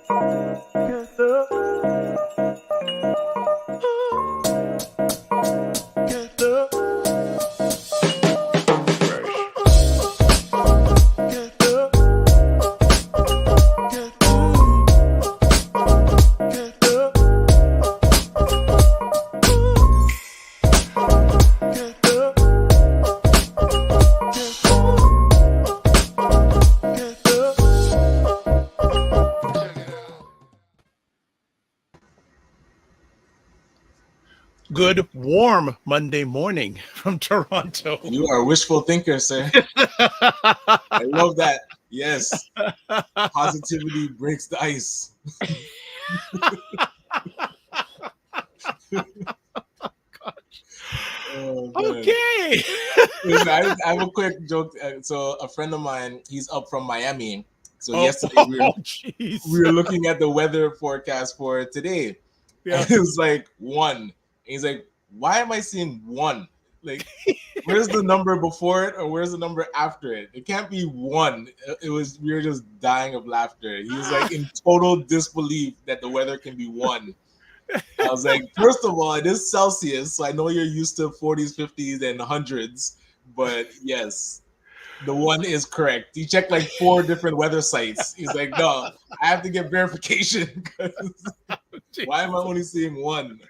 Get up. Get up. Fresh. Get up. Get up. Get up. Good warm Monday morning from Toronto. You are a wishful thinker, sir. I love that. Yes. Positivity breaks the ice. Oh, okay. Listen, I have a quick joke. So a friend of mine, he's up from Miami. So yesterday we were looking at the weather forecast for today. Yeah. And it was like 1. And he's like, why am I seeing 1? Like, where's the number before it or where's the number after it? It can't be 1. We were just dying of laughter. He was like in total disbelief that the weather can be 1. I was like, first of all, it is Celsius, so I know you're used to 40s, 50s, and 100s. But yes, the 1 is correct. He checked like 4 different weather sites. He's like, no, I have to get verification. Why am I only seeing 1?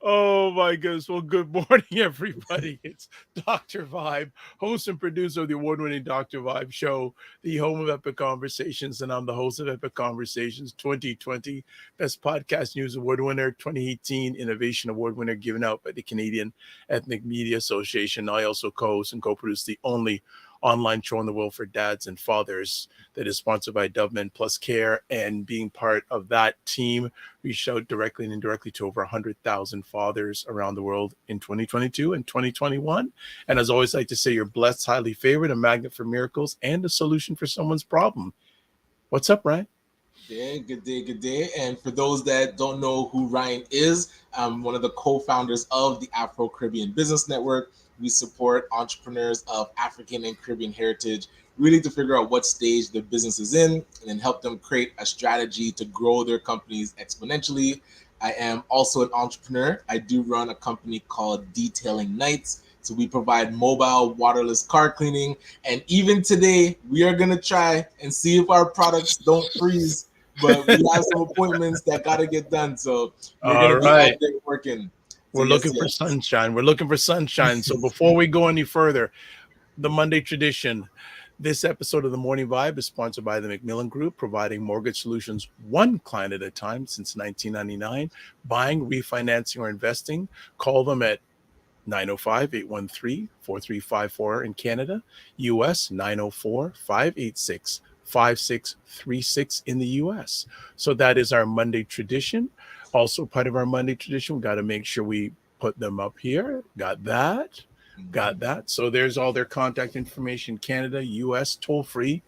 Oh my goodness. Well, good morning, everybody. It's Dr. Vibe, host and producer of the award-winning Dr. Vibe show, the home of Epic Conversations, and I'm the host of Epic Conversations 2020, Best Podcast News Award winner, 2018 Innovation Award winner given out by the Canadian Ethnic Media Association. I also co-host and co-produce the only online show in the world for dads and fathers that is sponsored by Doveman Plus Care, and being part of that team, reached out directly and indirectly to over 100,000 fathers around the world in 2022 and 2021. And as always, I like to say, you're blessed, highly favored, a magnet for miracles, and a solution for someone's problem. What's up, Ryan? Good day. And for those that don't know who Ryan is, I'm one of the co-founders of the Afro-Caribbean Business Network. We support entrepreneurs of African and Caribbean heritage, really to figure out what stage their business is in and then help them create a strategy to grow their companies exponentially. I am also an entrepreneur. I do run a company called Detailing Nights. So we provide mobile waterless car cleaning. And even today, we are going to try and see if our products don't freeze. But we have some appointments that got to get done. So we're going to be out there working. We're looking for sunshine. We're looking for sunshine. So before we go any further, the Monday tradition. This episode of The Morning Vibe is sponsored by the Macmillan Group, providing mortgage solutions one client at a time since 1999. Buying, refinancing, or investing. Call them at 905-813-4354 in Canada, US 904-586-5636 in the US. So that is our Monday tradition. Also part of our Monday tradition, we got to make sure we put them up here. Got that. So there's all their contact information. Canada, US, toll free,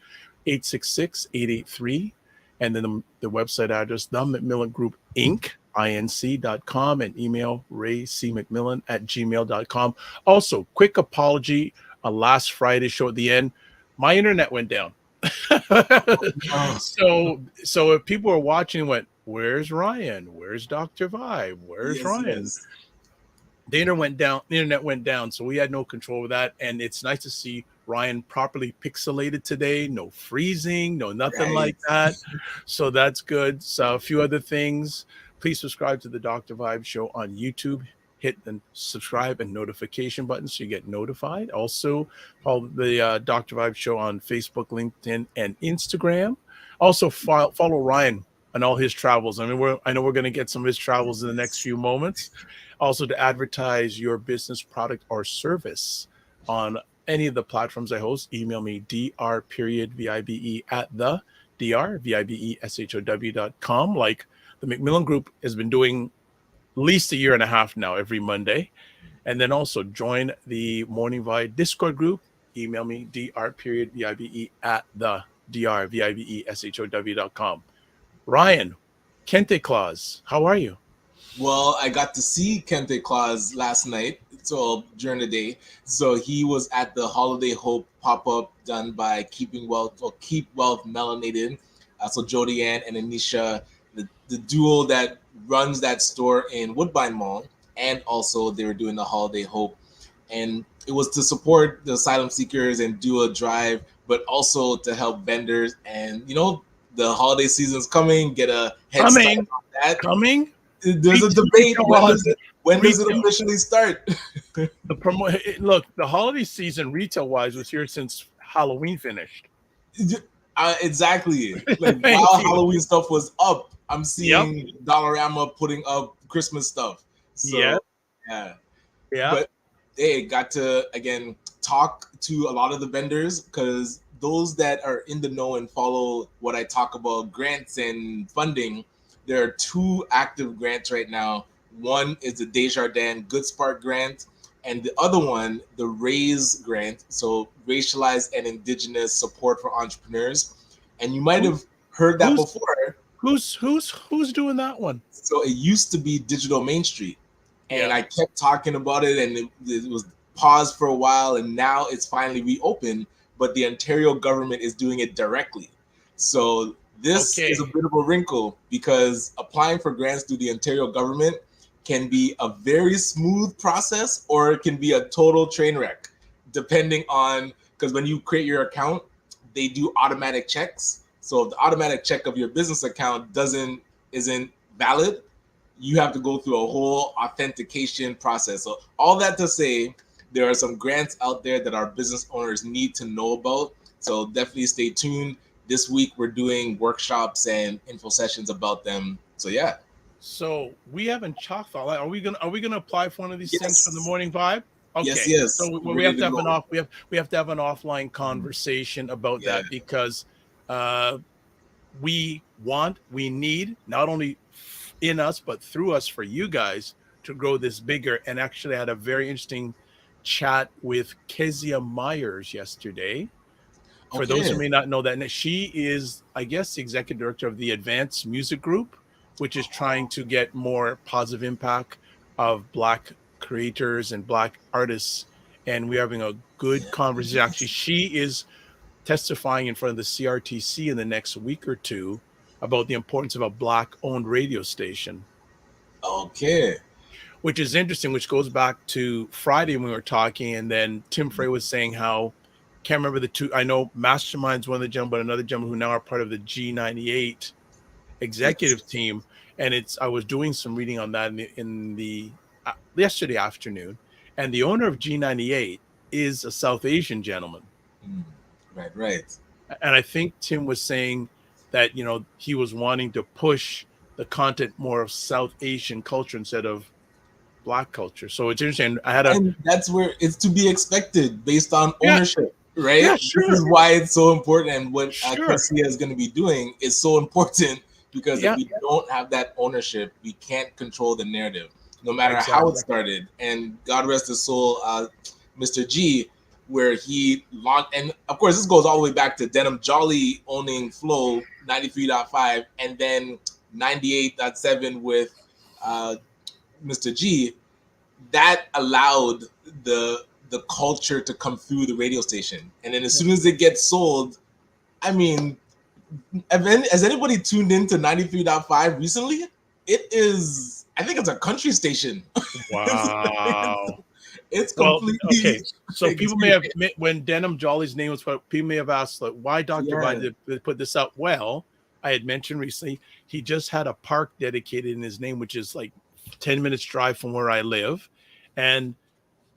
866-883. And then the website address, the Macmillan Group Inc., inc.com, and email raycmcmillan@gmail.com. Also, quick apology, a last Friday show at the end, my internet went down. So if people are watching and went, where's Ryan? Where's Dr. Vibe? Where's Ryan? Yes. The internet went down, so we had no control of that. And it's nice to see Ryan properly pixelated today. No freezing, no nothing like that. So that's good. So a few other things. Please subscribe to the Dr. Vibe show on YouTube. Hit the subscribe and notification button so you get notified. Also, follow the Dr. Vibe show on Facebook, LinkedIn, and Instagram. Also, follow Ryan on all his travels. I know we're going to get some of his travels in the next few moments. Also, to advertise your business, product, or service on any of the platforms I host, email me dr.vibe@the.drvibeshow.com. Like the Macmillan Group has been doing at least a year and a half now, every Monday. And then also join the Morning Vibe Discord group. Email me dr.vibe@the.drvibeshow.com. Ryan, Kente Claus, how are you? Well, I got to see Kente Claus last night, so during the day. So he was at the Holiday Hope pop-up done by Keep Wealth Melanated. So Jody Ann and Anisha, the duo that runs that store in Woodbine Mall, and also they were doing the Holiday Hope, and it was to support the asylum seekers and do a drive, but also to help vendors. And the holiday season's coming, get a head start on that. There's a debate. When does it officially start? Look, the holiday season retail wise was here since Halloween finished. Exactly. Like while Halloween stuff was up, I'm seeing Dollarama putting up Christmas stuff. So yeah. But they got to again talk to a lot of the vendors, because those that are in the know and follow what I talk about grants and funding, there are 2 active grants right now. One is the Desjardins Good Spark grant, and the other one, the RAISE grant, so Racialized and Indigenous Support for Entrepreneurs. And you might have heard that before. Who's doing that one? So it used to be Digital Main Street, and I kept talking about it, and it was paused for a while, and now it's finally reopened. But the Ontario government is doing it directly. So this is a bit of a wrinkle, because applying for grants through the Ontario government can be a very smooth process, or it can be a total train wreck, depending on, because when you create your account, they do automatic checks. So if the automatic check of your business account isn't valid, you have to go through a whole authentication process. So all that to say, there are some grants out there that our business owners need to know about. So definitely stay tuned. This week we're doing workshops and info sessions about them. So yeah. So we haven't chalked all that. Are we gonna apply for one of these things for the morning vibe? Okay. Yes. So we have to have we have to have an offline conversation about that, because we need not only in us but through us for you guys to grow this bigger. And actually I had a very interesting chat with Kezia Myers yesterday. For those who may not know that, she is, I guess, the executive director of the Advanced Music Group, which is trying to get more positive impact of Black creators and Black artists. And we're having a good conversation. Actually, she is testifying in front of the CRTC in the next week or 2 about the importance of a Black-owned radio station. Okay. Which is interesting, which goes back to Friday when we were talking, and then Tim Frey was saying how, can't remember the 2, I know Mastermind's one of the gentlemen, but another gentleman who now are part of the G98 executive team. And I was doing some reading on that in the yesterday afternoon, and the owner of G98 is a South Asian gentleman. Right. And I think Tim was saying that, he was wanting to push the content more of South Asian culture instead of Black culture. So it's interesting. And that's where it's to be expected based on ownership, right? Yeah, sure. This is why it's so important. And what Kezia is going to be doing is so important, because if we don't have that ownership, we can't control the narrative, no matter how it started. And God rest his soul, Mr. G, where he launched, and of course this goes all the way back to Denim Jolly owning Flow 93.5 and then 98.7 with Mr. G. That allowed the culture to come through the radio station. And then as soon as it gets sold, I mean, has anybody tuned into 93.5 recently? It is, I think it's a country station. Wow. It's completely okay. So people may have, when Denim Jolly's name was put, people may have asked, like, why Dr. Ryan did put this up? Well, I had mentioned recently he just had a park dedicated in his name, which is like 10 minutes drive from where I live, and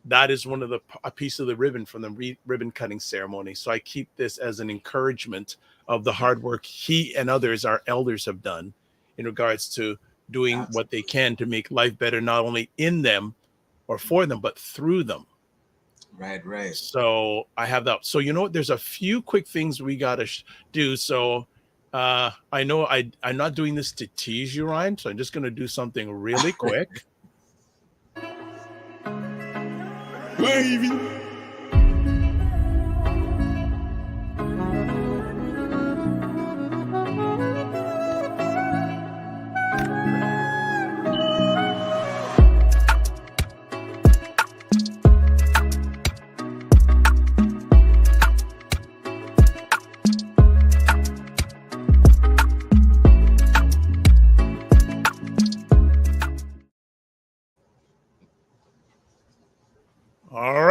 that is one of a piece of the ribbon from the ribbon cutting ceremony. So I keep this as an encouragement of the hard work he and others, our elders, have done in regards to doing what they can to make life better, not only in them or for them, but through them. Right. So I have that. So there's a few quick things we got to do. So I know I'm not doing this to tease you, Ryan, so I'm just going to do something really quick. Baby.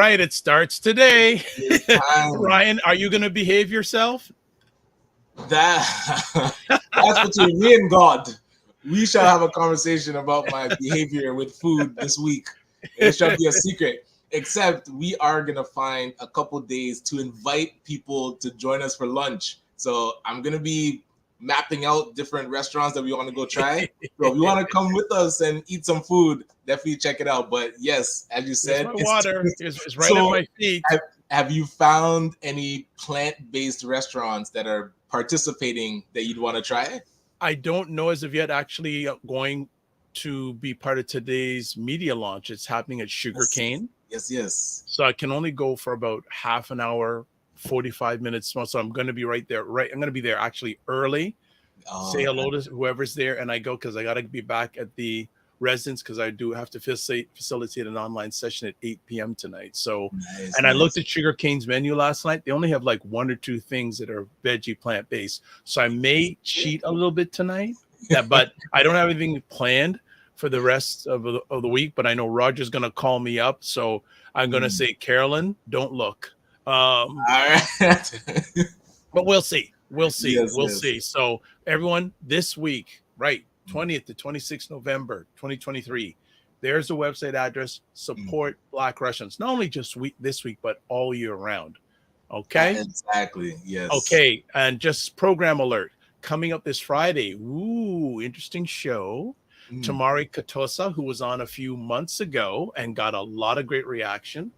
right, it starts today. It's time. Ryan, are you going to behave yourself? That's between me and God. We shall have a conversation about my behavior with food this week. It shall be a secret. Except we are going to find a couple days to invite people to join us for lunch. So I'm going to be mapping out different restaurants that we want to go try. So if you want to come with us and eat some food, definitely check it out. But yes, as you said, my water is right at my feet. Have you found any plant-based restaurants that are participating that you'd want to try? I don't know as of yet. Actually, going to be part of today's media launch. It's happening at Sugarcane. Yes. So I can only go for about half an hour, 45 minutes. So I'm going to be right there. I'm going to be there actually early. Say hello to whoever's there, and I go because I got to be back at the residence because I do have to facilitate an online session at 8 p.m. tonight. So, I looked at Sugarcane's menu last night. They only have like one or two things that are veggie plant-based. So I may cheat a little bit tonight, but I don't have anything planned for the rest of the week. But I know Roger's going to call me up. So I'm going to say, Carolyn, don't look. All right. But we'll see. We'll see. Yes. See. So everyone, this week, right, 20th to 26th November, 2023, there's the website address. Support Black restaurants, not only just this week, but all year round. Okay? Exactly. Yes. Okay. And just program alert. Coming up this Friday. Ooh, interesting show. Tamari Katosa, who was on a few months ago and got a lot of great reaction.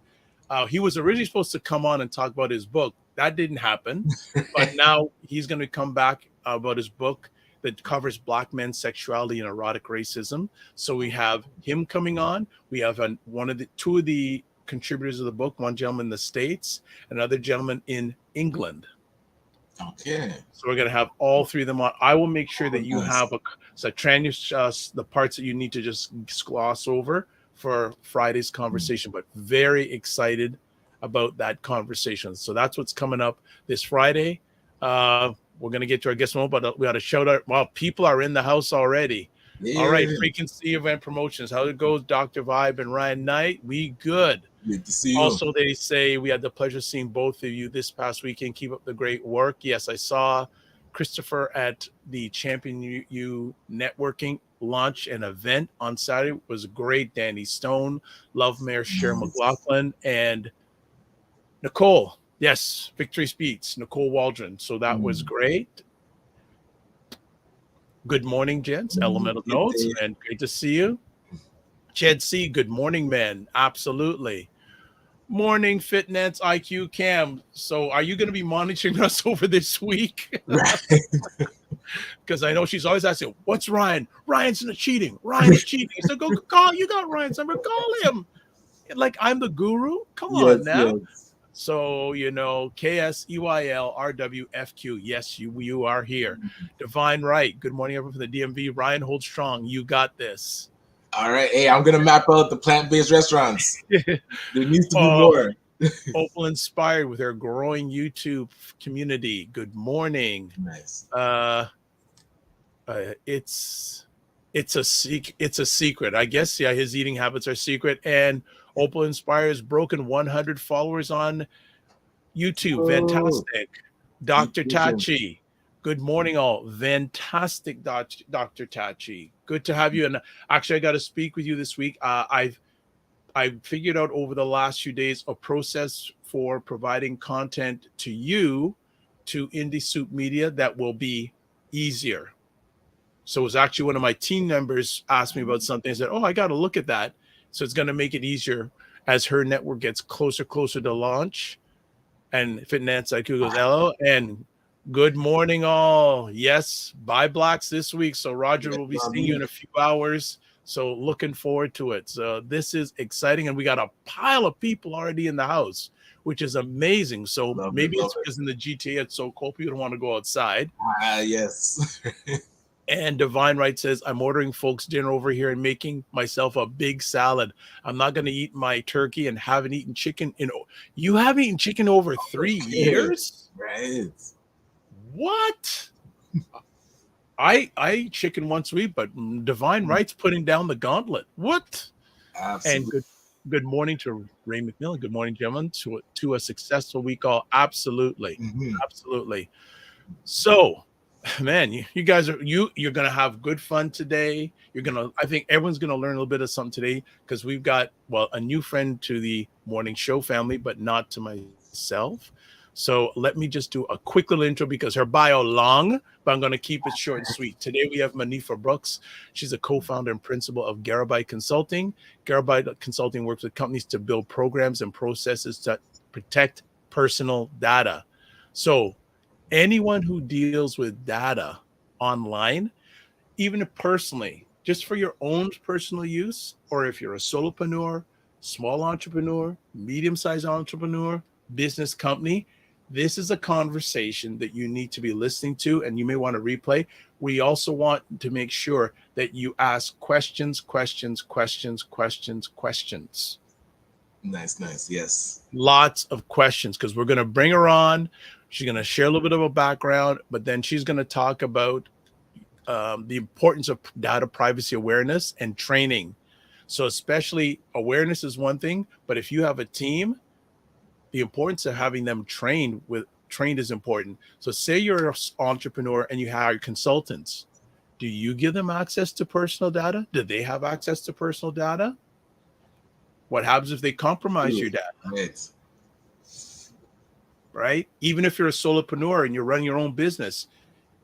He was originally supposed to come on and talk about his book. That didn't happen. But now he's going to come back about his book that covers Black men's sexuality and erotic racism. So we have him coming on. We have two of the contributors of the book, one gentleman in the States, another gentleman in England. Okay. So we're going to have all three of them on. I will make sure that you have the parts that you need to just gloss over for Friday's conversation, but very excited about that conversation. So that's what's coming up this Friday. We're going to get to our guest moment, but we got to shout out. Well, people are in the house already. Yeah. All right. Frequency Event Promotions. How it goes, Dr. Vibe and Ryan Knight? We good. Good to see you. Also, they say we had the pleasure of seeing both of you this past weekend. Keep up the great work. Yes, I saw Christopher at the Champion U networking launch and event on Saturday. It was great. Danny Stone, Love Mayor Cher McLaughlin, and Nicole. Yes, Victory Speaks, Nicole Waldron. So that was great. Good morning, gents. Elemental Notes, and great to see you. Chad C, good morning, man. Absolutely. Morning, Fitness IQ Cam. So are you going to be monitoring us over this week? Because I know she's always asking, what's Ryan? Ryan's not cheating. Ryan's cheating. So go call. You got Ryan's number. Call him. Like I'm the guru. Come on now. Yes. So, KSEYLRWFQ. Yes, you are here. Divine Right. Good morning, everyone from the DMV. Ryan, hold strong. You got this. All right. Hey, I'm going to map out the plant-based restaurants. There needs to be more. Opal Inspired with her growing YouTube community. Good morning. Nice. It's a secret. I guess, yeah, his eating habits are secret. And Opal Inspires broken 100 followers on YouTube. Fantastic. Dr. Tachi. Good morning, all. Fantastic, Dr. Tachi. Good to have you. And actually, I got to speak with you this week. I figured out over the last few days a process for providing content to you, to Indie Soup Media, that will be easier. So it was actually one of my team members asked me about something. I said, I got to look at that. So it's going to make it easier as her network gets closer to launch. And Fitness IQ goes, hello, and good morning, all. Yes, buy blocks this week. So Roger will be seeing you in a few hours. So looking forward to it. So this is exciting. And we got a pile of people already in the house, which is amazing. So maybe it's because in the GTA it's so cold, people don't want to go outside. Yes. And Divine Right says, I'm ordering folks dinner over here and making myself a big salad. I'm not going to eat my turkey and haven't eaten chicken. You haven't eaten chicken over 3 years? Right. What? I eat chicken once a week, but Divine Right's putting down the gauntlet. What? Absolutely. And Good morning to Ray McMillan. Good morning, gentlemen. To a successful week all. Absolutely. Absolutely. So, man, you guys you're gonna have good fun today. I think everyone's gonna learn a little bit of something today because we've got a new friend to the morning show family, but not to myself. So let me just do a quick little intro because her bio long, but I'm going to keep it short and sweet. Today we have Monifa Brooks. She's a co-founder and principal of Garabyte Consulting. Garabyte Consulting works with companies to build programs and processes to protect personal data. So anyone who deals with data online, even personally, just for your own personal use, or if you're a solopreneur, small entrepreneur, medium-sized entrepreneur, business company, this is a conversation that you need to be listening to, and you may want to replay. We also want to make sure that you ask questions. Nice. Yes. Lots of questions, because we're going to bring her on. She's going to share a little bit of a background, but then she's going to talk about the importance of data privacy awareness and training. So especially awareness is one thing, but if you have a team, the importance of having them trained is important. So say you're an entrepreneur and you hire consultants. Do you give them access to personal data? Do they have access to personal data? What happens if they compromise your data? Right? Even if you're a solopreneur and you're running your own business,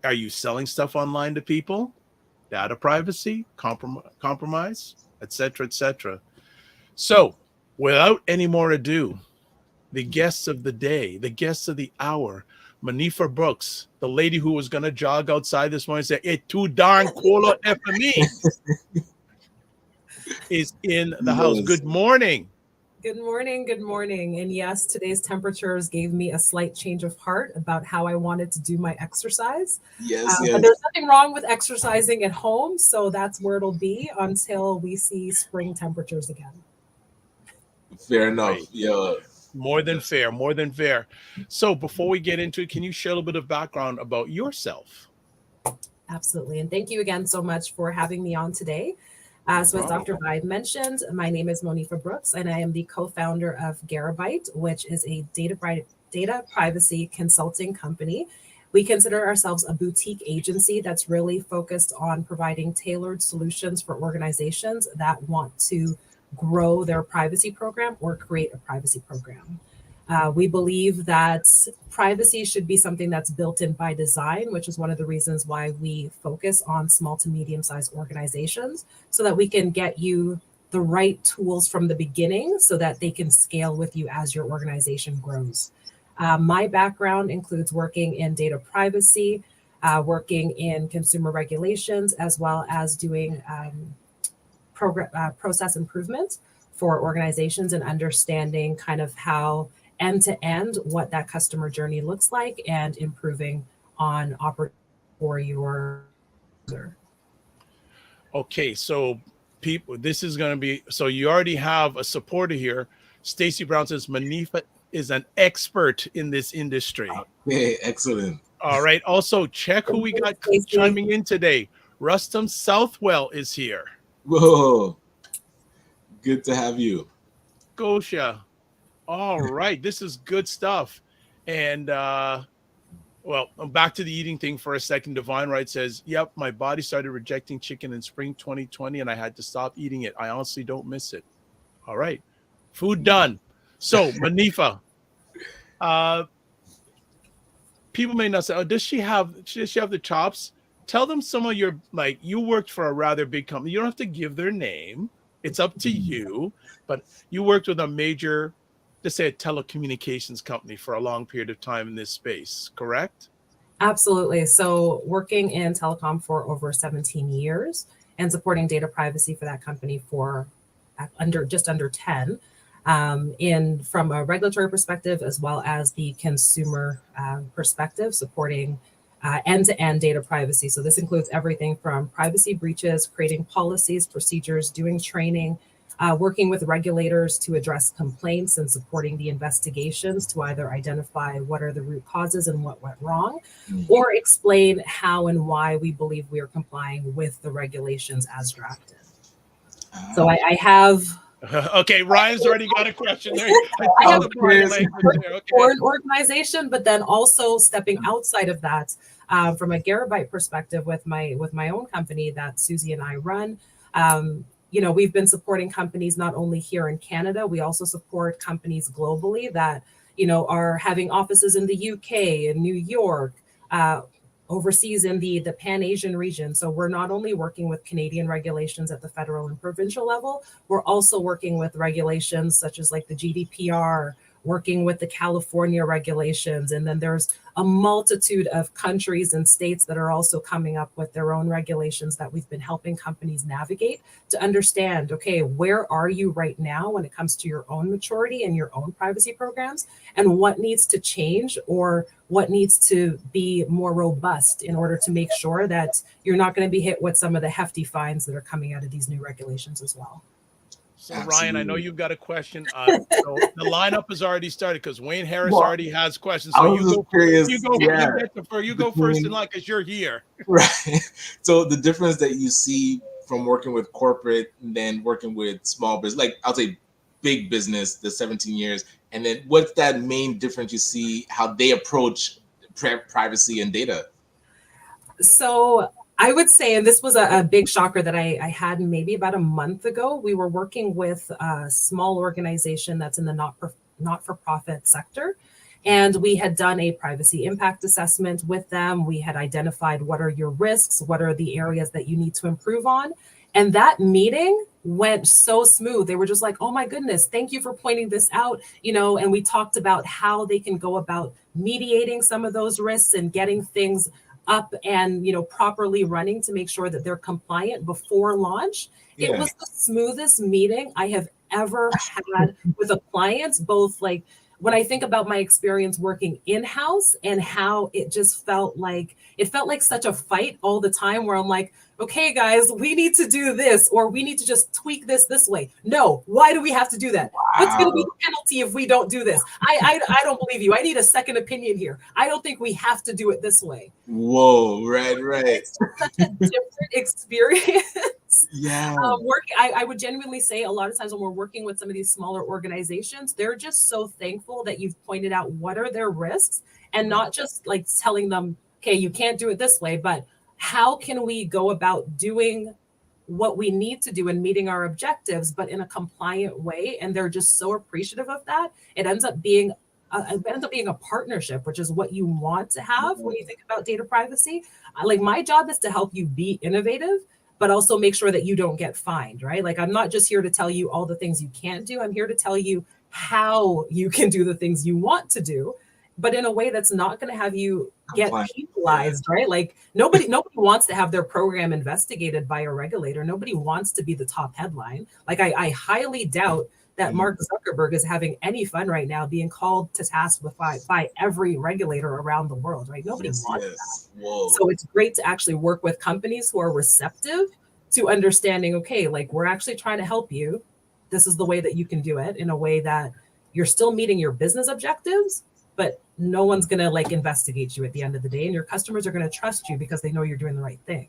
are you selling stuff online to people? Data privacy, compromise, etc., etc. So without any more ado, the guests of the day, the guests of the hour, Monifa Brooks, the lady who was going to jog outside this morning and say, "It's too darn cold out for me," is in the house. Good morning. Good morning. And yes, today's temperatures gave me a slight change of heart about how I wanted to do my exercise. Yes. But there's nothing wrong with exercising at home. So that's where it'll be until we see spring temperatures again. Fair enough. Right. Yeah. More than fair. So before we get into it, can you share a little bit of background about yourself? Absolutely. And thank you again so much for having me on today. So as Dr. Vibe mentioned, my name is Monifa Brooks, and I am the co-founder of Garabyte, which is a data privacy consulting company. We consider ourselves a boutique agency that's really focused on providing tailored solutions for organizations that want to grow their privacy program or create a privacy program. We believe that privacy should be something that's built in by design, which is one of the reasons why we focus on small to medium-sized organizations, so that we can get you the right tools from the beginning so that they can scale with you as your organization grows. My background includes working in data privacy, working in consumer regulations, as well as doing process improvement for organizations and understanding kind of how end-to-end what that customer journey looks like and improving on opportunity for your user. Okay, so people, this is going to be, so you already have a supporter here. Stacy Brown says Monifa is an expert in this industry. Okay, excellent. All right, also check who we got chiming in today. Rustam Southwell is here. Whoa, good to have you. Gosha. All right, this is good stuff. And well, I'm back to the eating thing for a second. Divine Right says, "Yep, my body started rejecting chicken in spring 2020, and I had to stop eating it. I honestly don't miss it." All right, food done. So, Monifa, people may not say, "Oh, does she have the chops?" Tell them some of your, like, you worked for a rather big company. You don't have to give their name. It's up to you. But you worked with a major, let's say, a telecommunications company for a long period of time in this space, correct? Absolutely. So working in telecom for over 17 years and supporting data privacy for that company for just under 10, from a regulatory perspective, as well as the consumer perspective, supporting end-to-end data privacy. So this includes everything from privacy breaches, creating policies, procedures, doing training, working with regulators to address complaints and supporting the investigations to either identify what are the root causes and what went wrong, or explain how and why we believe we are complying with the regulations as drafted. So I have Okay, Ryan's already got a question there. I have for an organization, but then also stepping outside of that, from a Garabyte perspective, with my own company that Susie and I run. We've been supporting companies not only here in Canada, we also support companies globally that are having offices in the UK, in New York, overseas in the Pan-Asian region. So we're not only working with Canadian regulations at the federal and provincial level, we're also working with regulations such as like the GDPR, working with the California regulations. And then there's a multitude of countries and states that are also coming up with their own regulations that we've been helping companies navigate to understand, okay, where are you right now when it comes to your own maturity and your own privacy programs, and what needs to change or what needs to be more robust in order to make sure that you're not going to be hit with some of the hefty fines that are coming out of these new regulations as well. So Ryan, I know you've got a question. So the lineup has already started because Wayne Harris already has questions. So you go first in line because you're here. Right. So the difference that you see from working with corporate and then working with small business, like I'll say big business, the 17 years, and then what's that main difference you see how they approach privacy and data? So I would say, and this was a big shocker that I had maybe about a month ago, we were working with a small organization that's in the not-for-profit sector. And we had done a privacy impact assessment with them. We had identified what are your risks, what are the areas that you need to improve on. And that meeting went so smooth. They were just like, oh my goodness, thank you for pointing this out. And we talked about how they can go about mediating some of those risks and getting things up and properly running to make sure that they're compliant before launch. Yeah. It was the smoothest meeting I have ever had with a client, both like when I think about my experience working in-house and how it just felt like such a fight all the time where I'm like, okay, guys, we need to do this, or we need to just tweak this way. No, why do we have to do that? Wow. What's going to be the penalty if we don't do this? I don't believe you. I need a second opinion here. I don't think we have to do it this way. Whoa, right. It's such a different experience. Yeah. I would genuinely say a lot of times when we're working with some of these smaller organizations, they're just so thankful that you've pointed out what are their risks and not just like telling them, okay, you can't do it this way, but how can we go about doing what we need to do and meeting our objectives, but in a compliant way? And they're just so appreciative of that. It ends up being a partnership, which is what you want to have when you think about data privacy. Like my job is to help you be innovative, but also make sure that you don't get fined, right? Like I'm not just here to tell you all the things you can't do. I'm here to tell you how you can do the things you want to do, but in a way that's not going to have you get penalized, right? Like nobody wants to have their program investigated by a regulator. Nobody wants to be the top headline. Like I highly doubt that Mark Zuckerberg is having any fun right now being called to task by every regulator around the world, right? Nobody wants that. Whoa. So it's great to actually work with companies who are receptive to understanding, okay, like we're actually trying to help you. This is the way that you can do it in a way that you're still meeting your business objectives, but no one's going to like investigate you at the end of the day. And your customers are going to trust you because they know you're doing the right thing.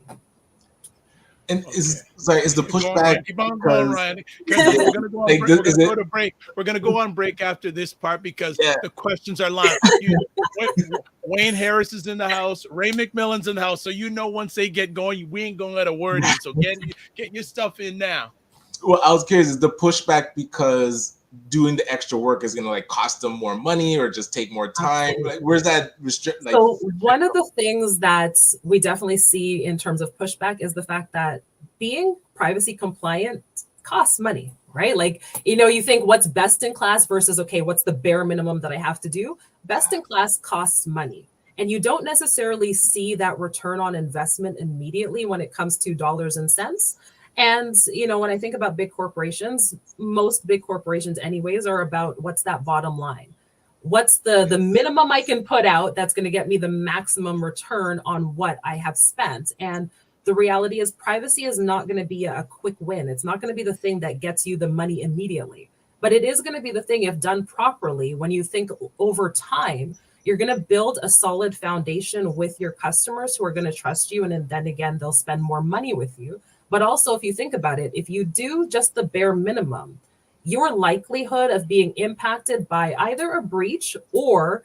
And is the pushback? Keep on going, Ryan. We're going to go on break. We're going to go to break. We're going to go on break after this part because the questions are live. Wayne Harris is in the house. Ray McMillan's in the house. So once they get going, we ain't going to let a word in. So get your stuff in now. Well, I was curious, is the pushback because doing the extra work is going to like cost them more money or just take more time? Like, where's that restrict? Like, so one of the things that we definitely see in terms of pushback is the fact that being privacy compliant costs money, right? Like, you think what's best in class versus, okay, what's the bare minimum that I have to do? Best in class costs money. And you don't necessarily see that return on investment immediately when it comes to dollars and cents. And, when I think about big corporations, most big corporations anyways are about what's that bottom line? What's the minimum I can put out that's going to get me the maximum return on what I have spent? And the reality is privacy is not going to be a quick win. It's not going to be the thing that gets you the money immediately, but it is going to be the thing if done properly. When you think over time, you're going to build a solid foundation with your customers who are going to trust you. And then again, they'll spend more money with you. But also, if you think about it, if you do just the bare minimum, your likelihood of being impacted by either a breach or,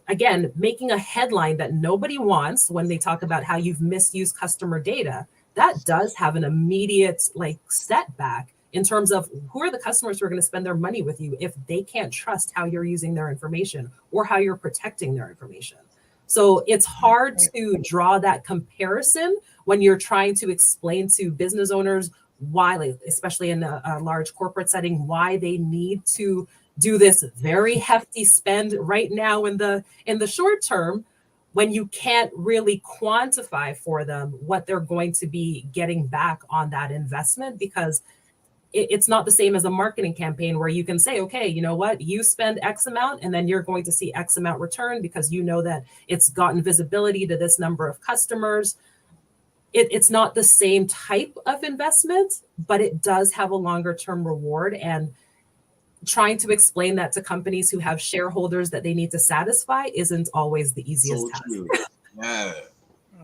again, making a headline that nobody wants when they talk about how you've misused customer data, that does have an immediate setback in terms of who are the customers who are going to spend their money with you if they can't trust how you're using their information or how you're protecting their information. So it's hard to draw that comparison when you're trying to explain to business owners why, especially in a large corporate setting, why they need to do this very hefty spend right now in the short term, when you can't really quantify for them what they're going to be getting back on that investment, because it's not the same as a marketing campaign where you can say, okay, you know what, you spend X amount and then you're going to see X amount return because you know that it's gotten visibility to this number of customers. It's not the same type of investment, but it does have a longer term reward. And trying to explain that to companies who have shareholders that they need to satisfy isn't always the easiest task. Yeah.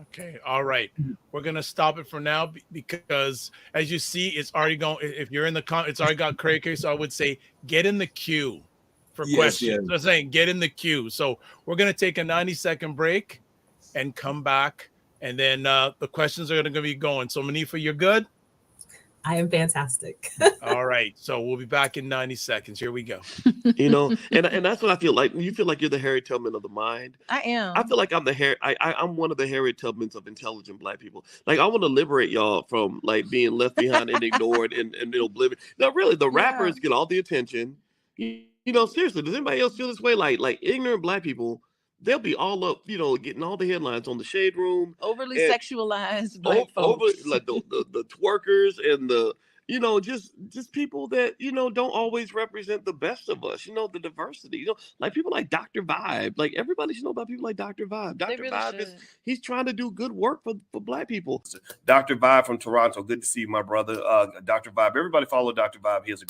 Okay. All right. We're going to stop it for now because as you see, it's already going. If you're in the it's already got crazy. So I would say get in the queue for questions. Yes. So I'm saying get in the queue. So we're going to take a 90-second break and come back. And then the questions are going to be going. So Monifa, you're good? I am fantastic. All right. So we'll be back in 90 seconds. Here we go. And that's what I feel like. You feel like you're the Harriet Tubman of the mind. I am. I feel like I'm I'm one of the Harriet Tubmans of intelligent Black people. Like, I want to liberate y'all from being left behind and ignored and oblivion. Now, really, the rappers get all the attention. Seriously, does anybody else feel this way? Like ignorant Black people, they'll be all up, getting all the headlines on the Shade Room. Overly sexualized Black folks. Like the twerkers and the, just people that, don't always represent the best of us, the diversity, like people like Dr. Vibe. Like, everybody should know about people like Dr. Vibe. Dr. Vibe he's trying to do good work for Black people. Dr. Vibe from Toronto. Good to see you, my brother. Dr. Vibe. Everybody follow Dr. Vibe. He has a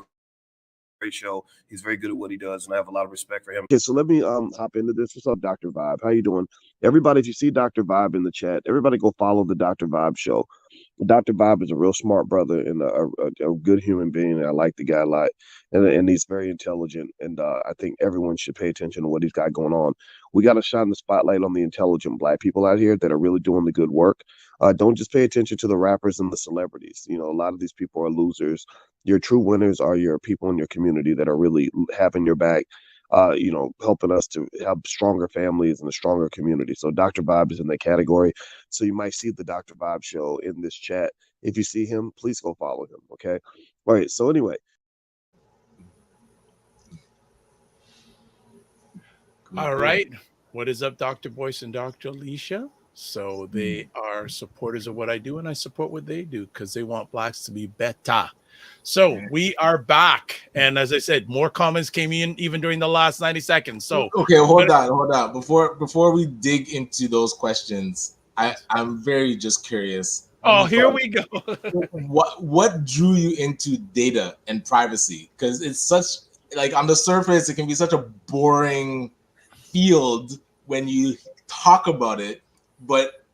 great show. He's very good at what he does, and I have a lot of respect for him. Okay, so let me hop into this. What's up, Dr. Vibe? How you doing? Everybody, if you see Dr. Vibe in the chat, everybody go follow the Dr. Vibe show. Dr. Vibe is a real smart brother and a good human being. I like the guy a lot, and he's very intelligent. And I think everyone should pay attention to what he's got going on. We got to shine the spotlight on the intelligent Black people out here that are really doing the good work. Don't just pay attention to the rappers and the celebrities. A lot of these people are losers. Your true winners are your people in your community that are really having your back, helping us to have stronger families and a stronger community. So Dr. Vibe is in that category. So you might see the Dr. Vibe show in this chat. If you see him, please go follow him. Okay. All right. So anyway. All right. What is up, Dr. Boyce and Dr. Alicia? So they are supporters of what I do, and I support what they do because they want Blacks to be better. So we are back. And as I said, more comments came in even during the last 90 seconds. So okay, hold on. Before we dig into those questions, I'm very just curious. Oh, here we go. What drew you into data and privacy? Because it's such, on the surface, it can be such a boring field when you talk about it, but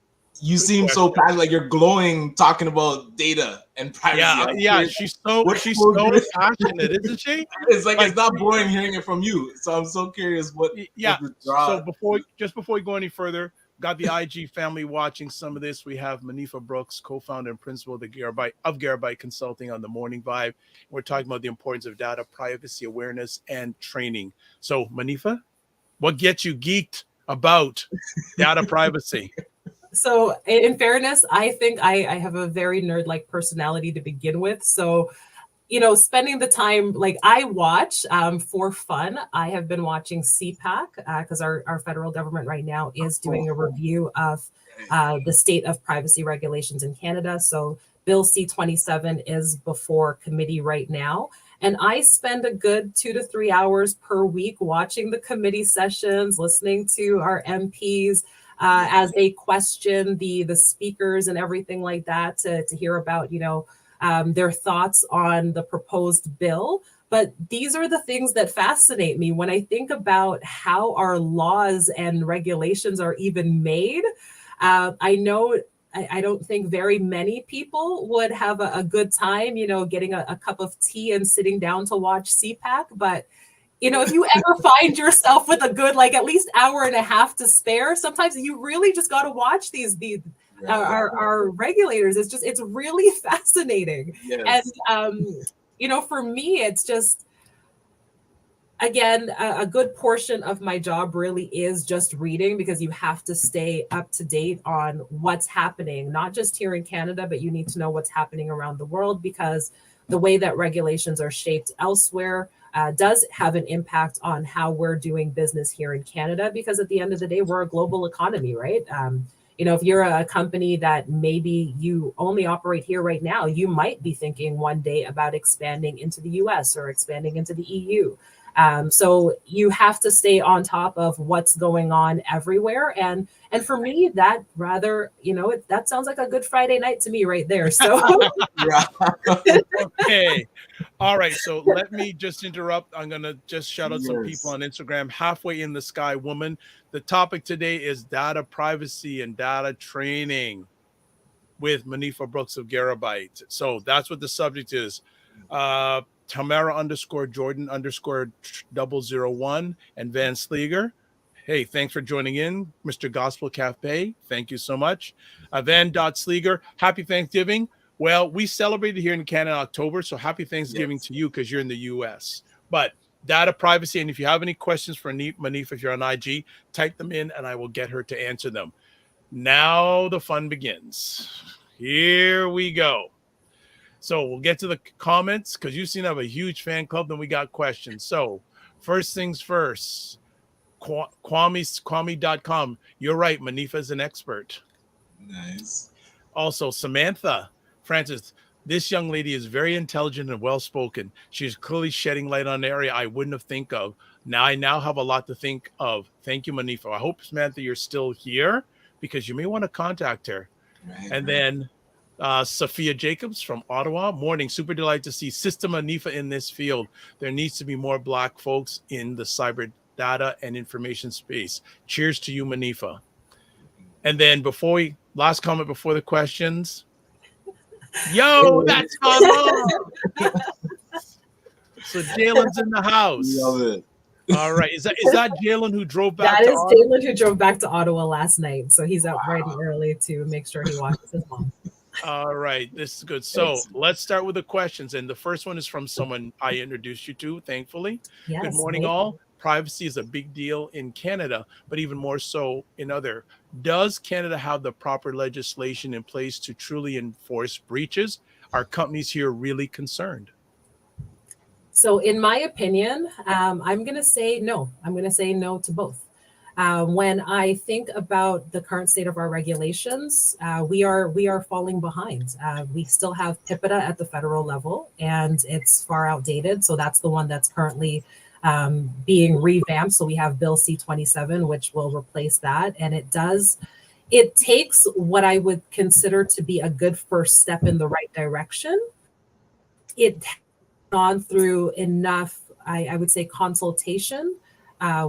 you seem so passionate, like you're glowing talking about data and privacy. Yeah, she's so passionate, isn't she? It's it's not boring hearing it from you. So I'm so curious what. So before we go any further, got the IG family watching some of this. We have Monifa Brooks, co-founder and principal of Garabyte Consulting on the Morning Vibe. We're talking about the importance of data privacy awareness and training. So Monifa, what gets you geeked about data privacy? So in fairness, I think I have a very nerd-like personality to begin with. So, spending the time, I watch for fun. I have been watching CPAC because our federal government right now is doing a review of the state of privacy regulations in Canada. So Bill C-27 is before committee right now. And I spend a good 2 to 3 hours per week watching the committee sessions, listening to our MPs, as they question the speakers and everything like that to hear about, their thoughts on the proposed bill. But these are the things that fascinate me when I think about how our laws and regulations are even made. I know I don't think very many people would have a good time, getting a cup of tea and sitting down to watch CPAC. But, if you ever find yourself with a good, at least hour and a half to spare, sometimes you really just got to watch our regulators. It's really fascinating. Yes. And, for me, it's just, again, a good portion of my job really is just reading, because you have to stay up to date on what's happening, not just here in Canada, but you need to know what's happening around the world, because the way that regulations are shaped elsewhere does have an impact on how we're doing business here in Canada, because at the end of the day, we're a global economy, right? If you're a company that maybe you only operate here right now, you might be thinking one day about expanding into the US or expanding into the EU. So you have to stay on top of what's going on everywhere. And for me, that rather, that sounds like a good Friday night to me right there. So okay. All right. So let me just interrupt. I'm going to just shout out some people on Instagram. Halfway in the Sky Woman. The topic today is data privacy and data training with Monifa Brooks of Garabyte. So that's what the subject is. Tamara _Jordan _001 and Van Sleeger. Hey, thanks for joining in. Mr. Gospel Cafe, thank you so much. Van Sleeger, happy Thanksgiving. Well, we celebrated here in Canada in October, so happy Thanksgiving to you because you're in the US. But data privacy, and if you have any questions for Monifa, if you're on IG, type them in and I will get her to answer them. Now the fun begins. Here we go. So we'll get to the comments because you seem to have a huge fan club. Then we got questions. So first things first, Kwame.com. You're right. Monifa is an expert. Nice. Also, Samantha Francis, this young lady is very intelligent and well-spoken. She's clearly shedding light on an area I wouldn't have think of. I now have a lot to think of. Thank you, Monifa. I hope, Samantha, you're still here because you may want to contact her. Right, and then Sophia Jacobs from Ottawa. Morning. Super delighted to see Sister Monifa in this field. There needs to be more Black folks in the cyber data and information space. Cheers to you, Monifa. And then last comment before the questions. Yo, that's my mom. So Jalen's in the house. Love it. All right. Is that Jalen who drove back? That is Jalen who drove back to Ottawa last night. So he's out bright and early to make sure he watches his mom. All right, this is good. So let's start with the questions. And the first one is from someone I introduced you to, thankfully. Yes, good morning, all. Privacy is a big deal in Canada, but even more so in other. Does Canada have the proper legislation in place to truly enforce breaches? Are companies here really concerned? So in my opinion, I'm going to say no. I'm going to say no to both. When I think about the current state of our regulations, we are falling behind. We still have PIPEDA at the federal level, and it's far outdated. So that's the one that's currently being revamped. So we have Bill C-27, which will replace that. And it takes what I would consider to be a good first step in the right direction. It has gone through enough, I would say, consultation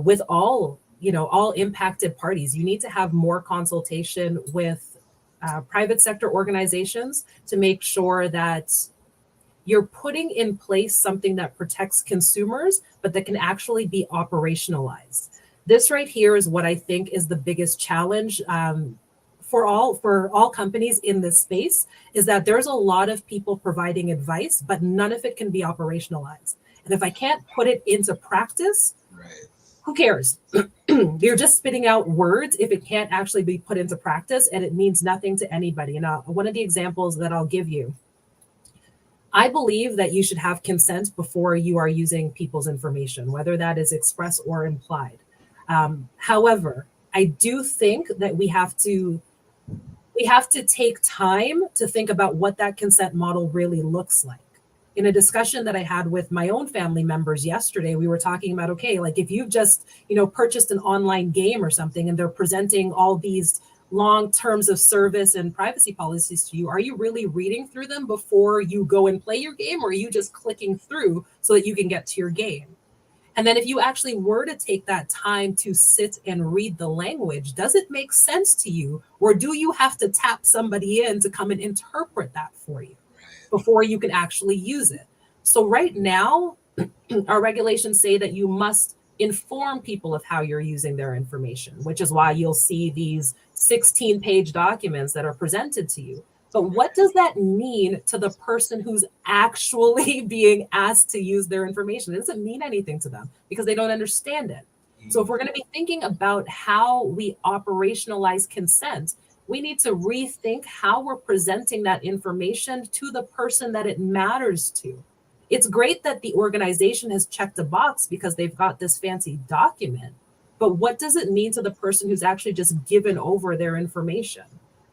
with all impacted parties. You need to have more consultation with private sector organizations to make sure that you're putting in place something that protects consumers, but that can actually be operationalized. This right here is what I think is the biggest challenge for all companies in this space, is that there's a lot of people providing advice, but none of it can be operationalized. And if I can't put it into practice, who cares? You're just spitting out words if it can't actually be put into practice, and it means nothing to anybody. And one of the examples that I'll give you, I believe that you should have consent before you are using people's information, whether that is express or implied. However, I do think that we have to take time to think about what that consent model really looks like. In a discussion that I had with my own family members yesterday, we were talking about, okay, like if you've just, purchased an online game or something and they're presenting all these long terms of service and privacy policies to you, are you really reading through them before you go and play your game, or are you just clicking through so that you can get to your game? And then if you actually were to take that time to sit and read the language, does it make sense to you? Or do you have to tap somebody in to come and interpret that for you before you can actually use it? So right now, our regulations say that you must inform people of how you're using their information, which is why you'll see these 16-page documents that are presented to you. But what does that mean to the person who's actually being asked to use their information? It doesn't mean anything to them because they don't understand it. So if we're going to be thinking about how we operationalize consent, we need to rethink how we're presenting that information to the person that it matters to. It's great that the organization has checked a box because they've got this fancy document, but what does it mean to the person who's actually just given over their information?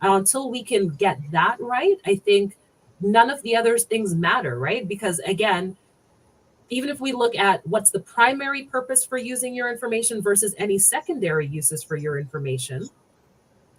Until we can get that right, I think none of the other things matter, right? Because again, even if we look at what's the primary purpose for using your information versus any secondary uses for your information,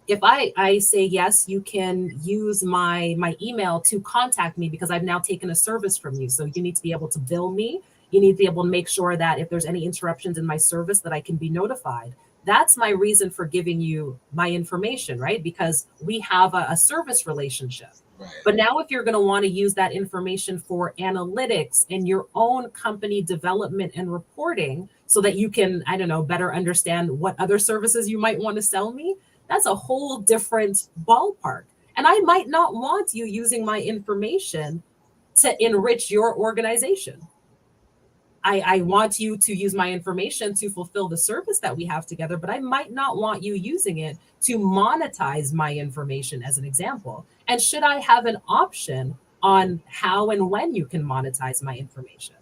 if I say, yes, you can use my email to contact me because I've now taken a service from you. So you need to be able to bill me. You need to be able to make sure that if there's any interruptions in my service that I can be notified. That's my reason for giving you my information, right? Because we have a service relationship. Right. But now if you're going to want to use that information for analytics and your own company development and reporting so that you can, I don't know, better understand what other services you might want to sell me, that's a whole different ballpark. And I might not want you using my information to enrich your organization. I want you to use my information to fulfill the service that we have together, but I might not want you using it to monetize my information, as an example. And should I have an option on how and when you can monetize my information?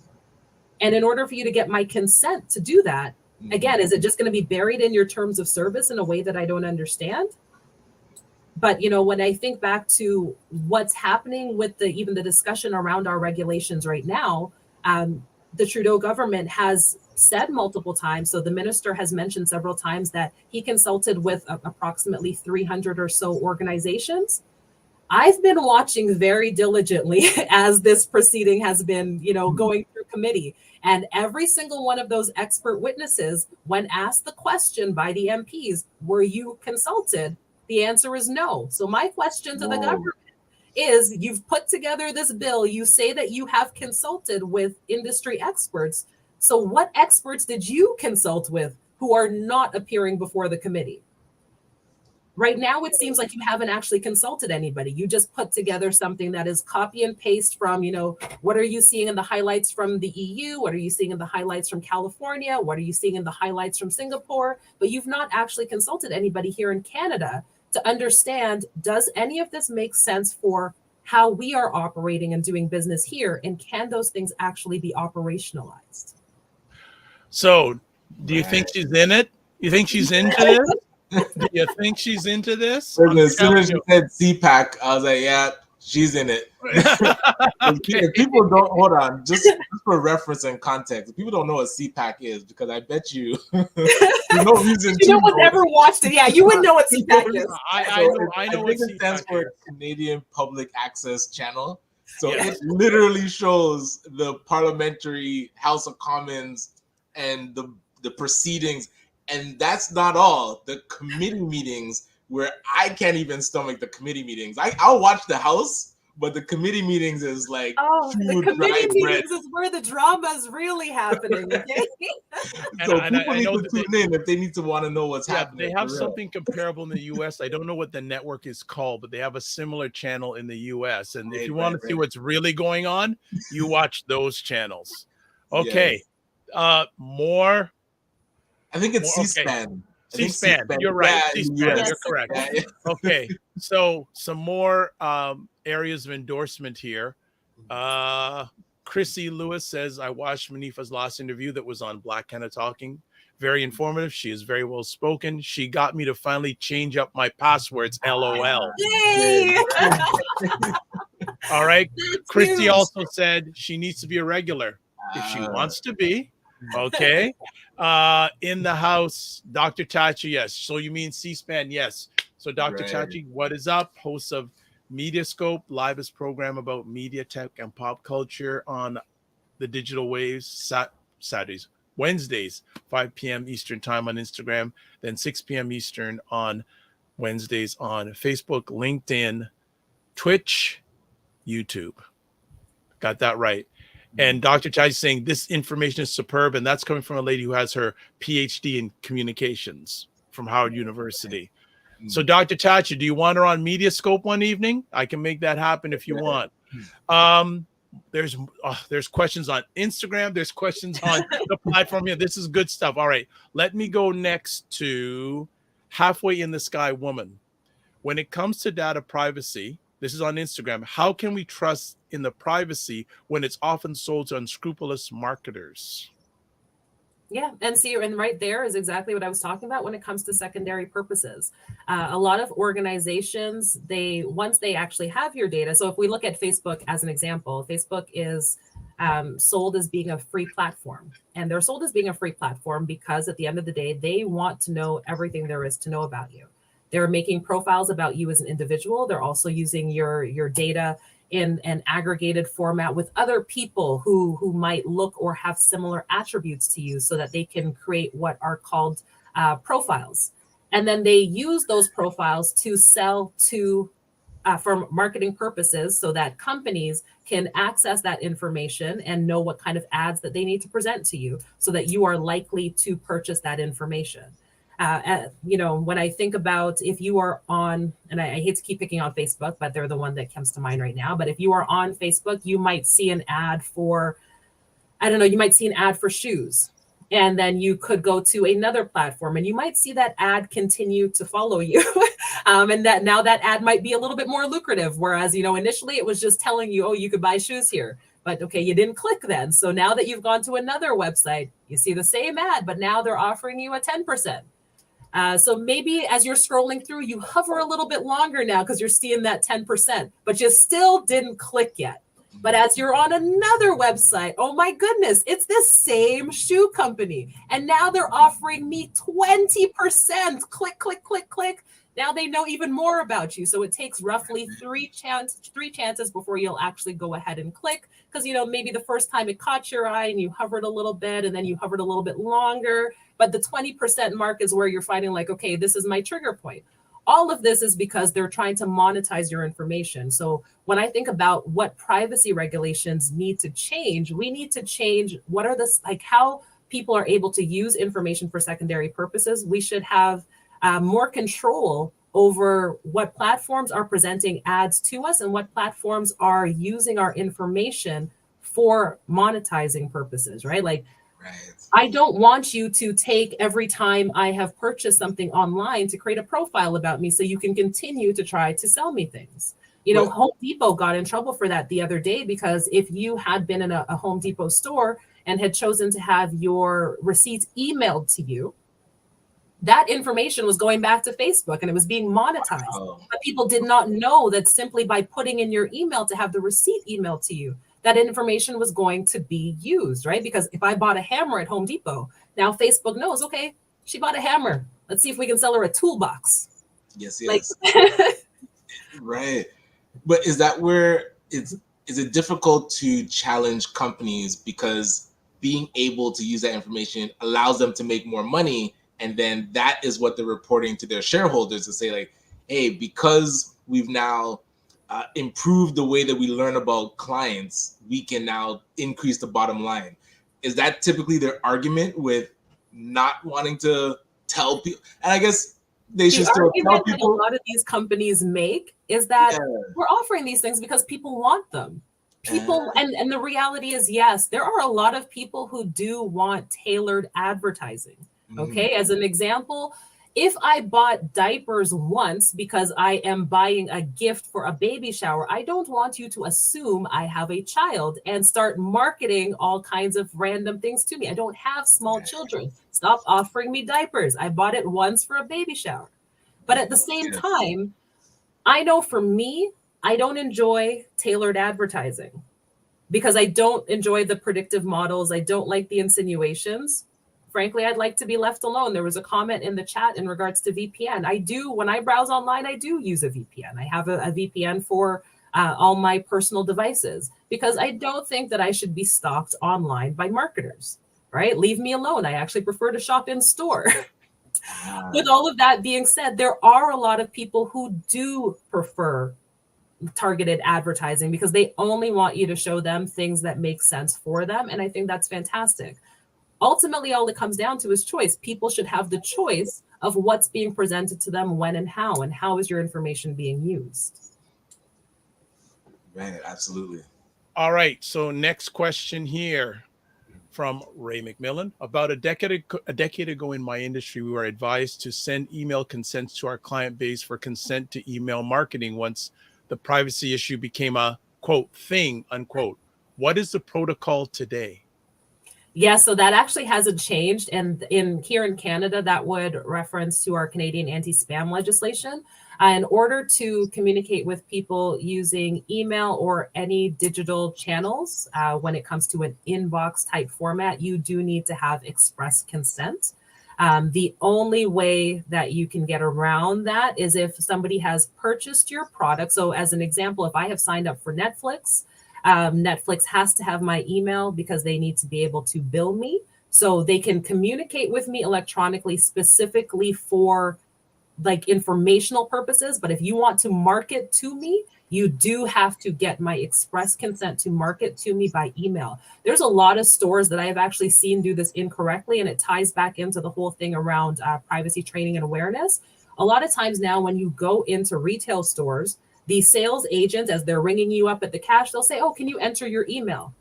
And in order for you to get my consent to do that, again, is it just going to be buried in your terms of service in a way that I don't understand? But, you know, when I think back to what's happening with even the discussion around our regulations right now, the Trudeau government has said multiple times, so the minister has mentioned several times that he consulted with approximately 300 or so organizations. I've been watching very diligently as this proceeding has been, you know, going through committee. And every single one of those expert witnesses, when asked the question by the MPs, were you consulted? The answer is no. So my question to the government is, you've put together this bill, you say that you have consulted with industry experts. So what experts did you consult with who are not appearing before the committee? Right now, it seems like you haven't actually consulted anybody. You just put together something that is copy and paste from, you know, what are you seeing in the highlights from the EU? What are you seeing in the highlights from California? What are you seeing in the highlights from Singapore? But you've not actually consulted anybody here in Canada to understand, does any of this make sense for how we are operating and doing business here? And can those things actually be operationalized? So do you think she's in it? You think she's into this? Do you think she's into this? As soon as you said CPAC, I was like, yeah, she's in it. Okay. People don't, hold on, just for reference and context, people don't know what CPAC is, because I bet you no reason you know what never watched it. Yeah, you wouldn't know what CPAC is. I know what it stands for Canadian Public Access Channel. So it literally shows the parliamentary House of Commons and the proceedings. And that's not all. The committee meetings, where I can't even stomach the committee meetings. I'll watch the House, but the committee meetings is like, the committee meetings is where the drama is really happening. Okay? So people need to tune in if they need to want to know what's happening. They have something comparable in the US. I don't know what the network is called, but they have a similar channel in the US. And if you want to see what's really going on, you watch those channels. Okay. Yes. More. I think it's C-SPAN. C-SPAN. You're right. C-SPAN. You're correct. Okay. So some more areas of endorsement here. Chrissy Lewis says, I watched Monifa's last interview that was on Black Canada Talking. Very informative. She is very well spoken. She got me to finally change up my passwords. LOL. Yay! All right. Chrissy also said she needs to be a regular if she wants to be. Okay. In the house, Dr. Chachi, yes. So you mean C-SPAN? Yes. So Dr. Chachi, what is up? Host of Mediascope, livest program about media, tech, and pop culture on the digital waves Saturdays. Wednesdays, 5 p.m. Eastern time on Instagram, then 6 p.m. Eastern on Wednesdays on Facebook, LinkedIn, Twitch, YouTube. Got that right. And Dr. Tachi is saying this information is superb, and that's coming from a lady who has her PhD in communications from Howard University. So, Dr. Tachi, do you want her on Mediascope one evening? I can make that happen if you want. There's questions on Instagram. There's questions on the platform here. This is good stuff. All right, let me go next to Halfway in the Sky Woman. When it comes to data privacy, this is on Instagram. How can we trust in the privacy when it's often sold to unscrupulous marketers? Yeah, and right there is exactly what I was talking about when it comes to secondary purposes. A lot of organizations, once they actually have your data. So if we look at Facebook as an example, Facebook is sold as being a free platform, and they're sold as being a free platform because at the end of the day, they want to know everything there is to know about you. They're making profiles about you as an individual. They're also using your data in an aggregated format with other people who might look or have similar attributes to you so that they can create what are called profiles. And then they use those profiles to sell to for marketing purposes so that companies can access that information and know what kind of ads that they need to present to you so that you are likely to purchase that information. When I think about if you are on, and I hate to keep picking on Facebook, but they're the one that comes to mind right now. But if you are on Facebook, you might see an ad for, you might see an ad for shoes. And then you could go to another platform and you might see that ad continue to follow you. And that now that ad might be a little bit more lucrative. Whereas, initially it was just telling you, oh, you could buy shoes here. But okay, you didn't click then. So now that you've gone to another website, you see the same ad, but now they're offering you a 10%. So maybe as you're scrolling through, you hover a little bit longer now because you're seeing that 10%, but you still didn't click yet. But as you're on another website, oh my goodness, it's this same shoe company. And now they're offering me 20%. Click, click, click, click. Now they know even more about you. So it takes roughly three chances before you'll actually go ahead and click. Because, maybe the first time it caught your eye and you hovered a little bit and then you hovered a little bit longer. But the 20% mark is where you're finding like, okay, this is my trigger point. All of this is because they're trying to monetize your information. So when I think about what privacy regulations need to change, we need to change what are how people are able to use information for secondary purposes. We should have more control over what platforms are presenting ads to us and what platforms are using our information for monetizing purposes, right? Right. I don't want you to take every time I have purchased something online to create a profile about me so you can continue to try to sell me things. Home Depot got in trouble for that the other day because if you had been in a Home Depot store and had chosen to have your receipts emailed to you, that information was going back to Facebook and it was being monetized. Oh. But people did not know that simply by putting in your email to have the receipt emailed to you, that information was going to be used, right? Because if I bought a hammer at Home Depot, now Facebook knows, okay, she bought a hammer. Let's see if we can sell her a toolbox. Yes. Right. But is that where is it difficult to challenge companies because being able to use that information allows them to make more money? And then that is what they're reporting to their shareholders to say like, hey, because we've now improve the way that we learn about clients, we can now increase the bottom line. Is that typically their argument with not wanting to tell people? And I guess they should still tell people. A lot of these companies make is that we're offering these things because people want them. And the reality is, yes, there are a lot of people who do want tailored advertising. Okay, as an example, if I bought diapers once because I am buying a gift for a baby shower, I don't want you to assume I have a child and start marketing all kinds of random things to me. I don't have small children. Stop offering me diapers. I bought it once for a baby shower. But at the same time, I know for me, I don't enjoy tailored advertising because I don't enjoy the predictive models. I don't like the insinuations. Frankly, I'd like to be left alone. There was a comment in the chat in regards to VPN. When I browse online, I do use a VPN. I have a VPN for all my personal devices because I don't think that I should be stalked online by marketers, right? Leave me alone. I actually prefer to shop in store. With all of that being said, there are a lot of people who do prefer targeted advertising because they only want you to show them things that make sense for them. And I think that's fantastic. Ultimately, all it comes down to is choice. People should have the choice of what's being presented to them, when and how is your information being used. Right, absolutely. All right. So next question here from Ray McMillan. About a decade ago in my industry, we were advised to send email consents to our client base for consent to email marketing once the privacy issue became a, quote, thing, unquote. What is the protocol today? Yeah, so that actually hasn't changed. And here in Canada, that would reference to our Canadian anti-spam legislation. In order to communicate with people using email or any digital channels, when it comes to an inbox type format, you do need to have express consent. The only way that you can get around that is if somebody has purchased your product. So as an example, if I have signed up for Netflix, Netflix has to have my email because they need to be able to bill me. So they can communicate with me electronically specifically for like informational purposes. But if you want to market to me, you do have to get my express consent to market to me by email. There's a lot of stores that I have actually seen do this incorrectly, and it ties back into the whole thing around privacy training and awareness. A lot of times now when you go into retail stores, the sales agents, as they're ringing you up at the cash, they'll say, oh, can you enter your email?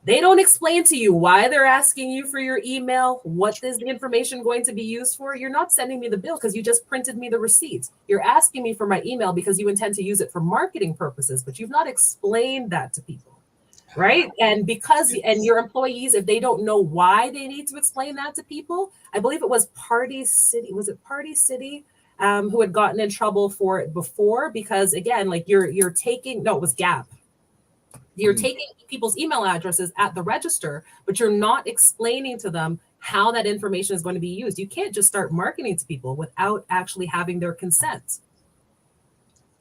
They don't explain to you why they're asking you for your email. What is the information going to be used for? You're not sending me the bill because you just printed me the receipts. You're asking me for my email because you intend to use it for marketing purposes, but you've not explained that to people, right? And and your employees, if they don't know why they need to explain that to people, I believe it was Party City. Was it Party City? Who had gotten in trouble for it before, because again, like you're taking, no, it was Gap. You're taking people's email addresses at the register, but you're not explaining to them how that information is going to be used. You can't just start marketing to people without actually having their consent.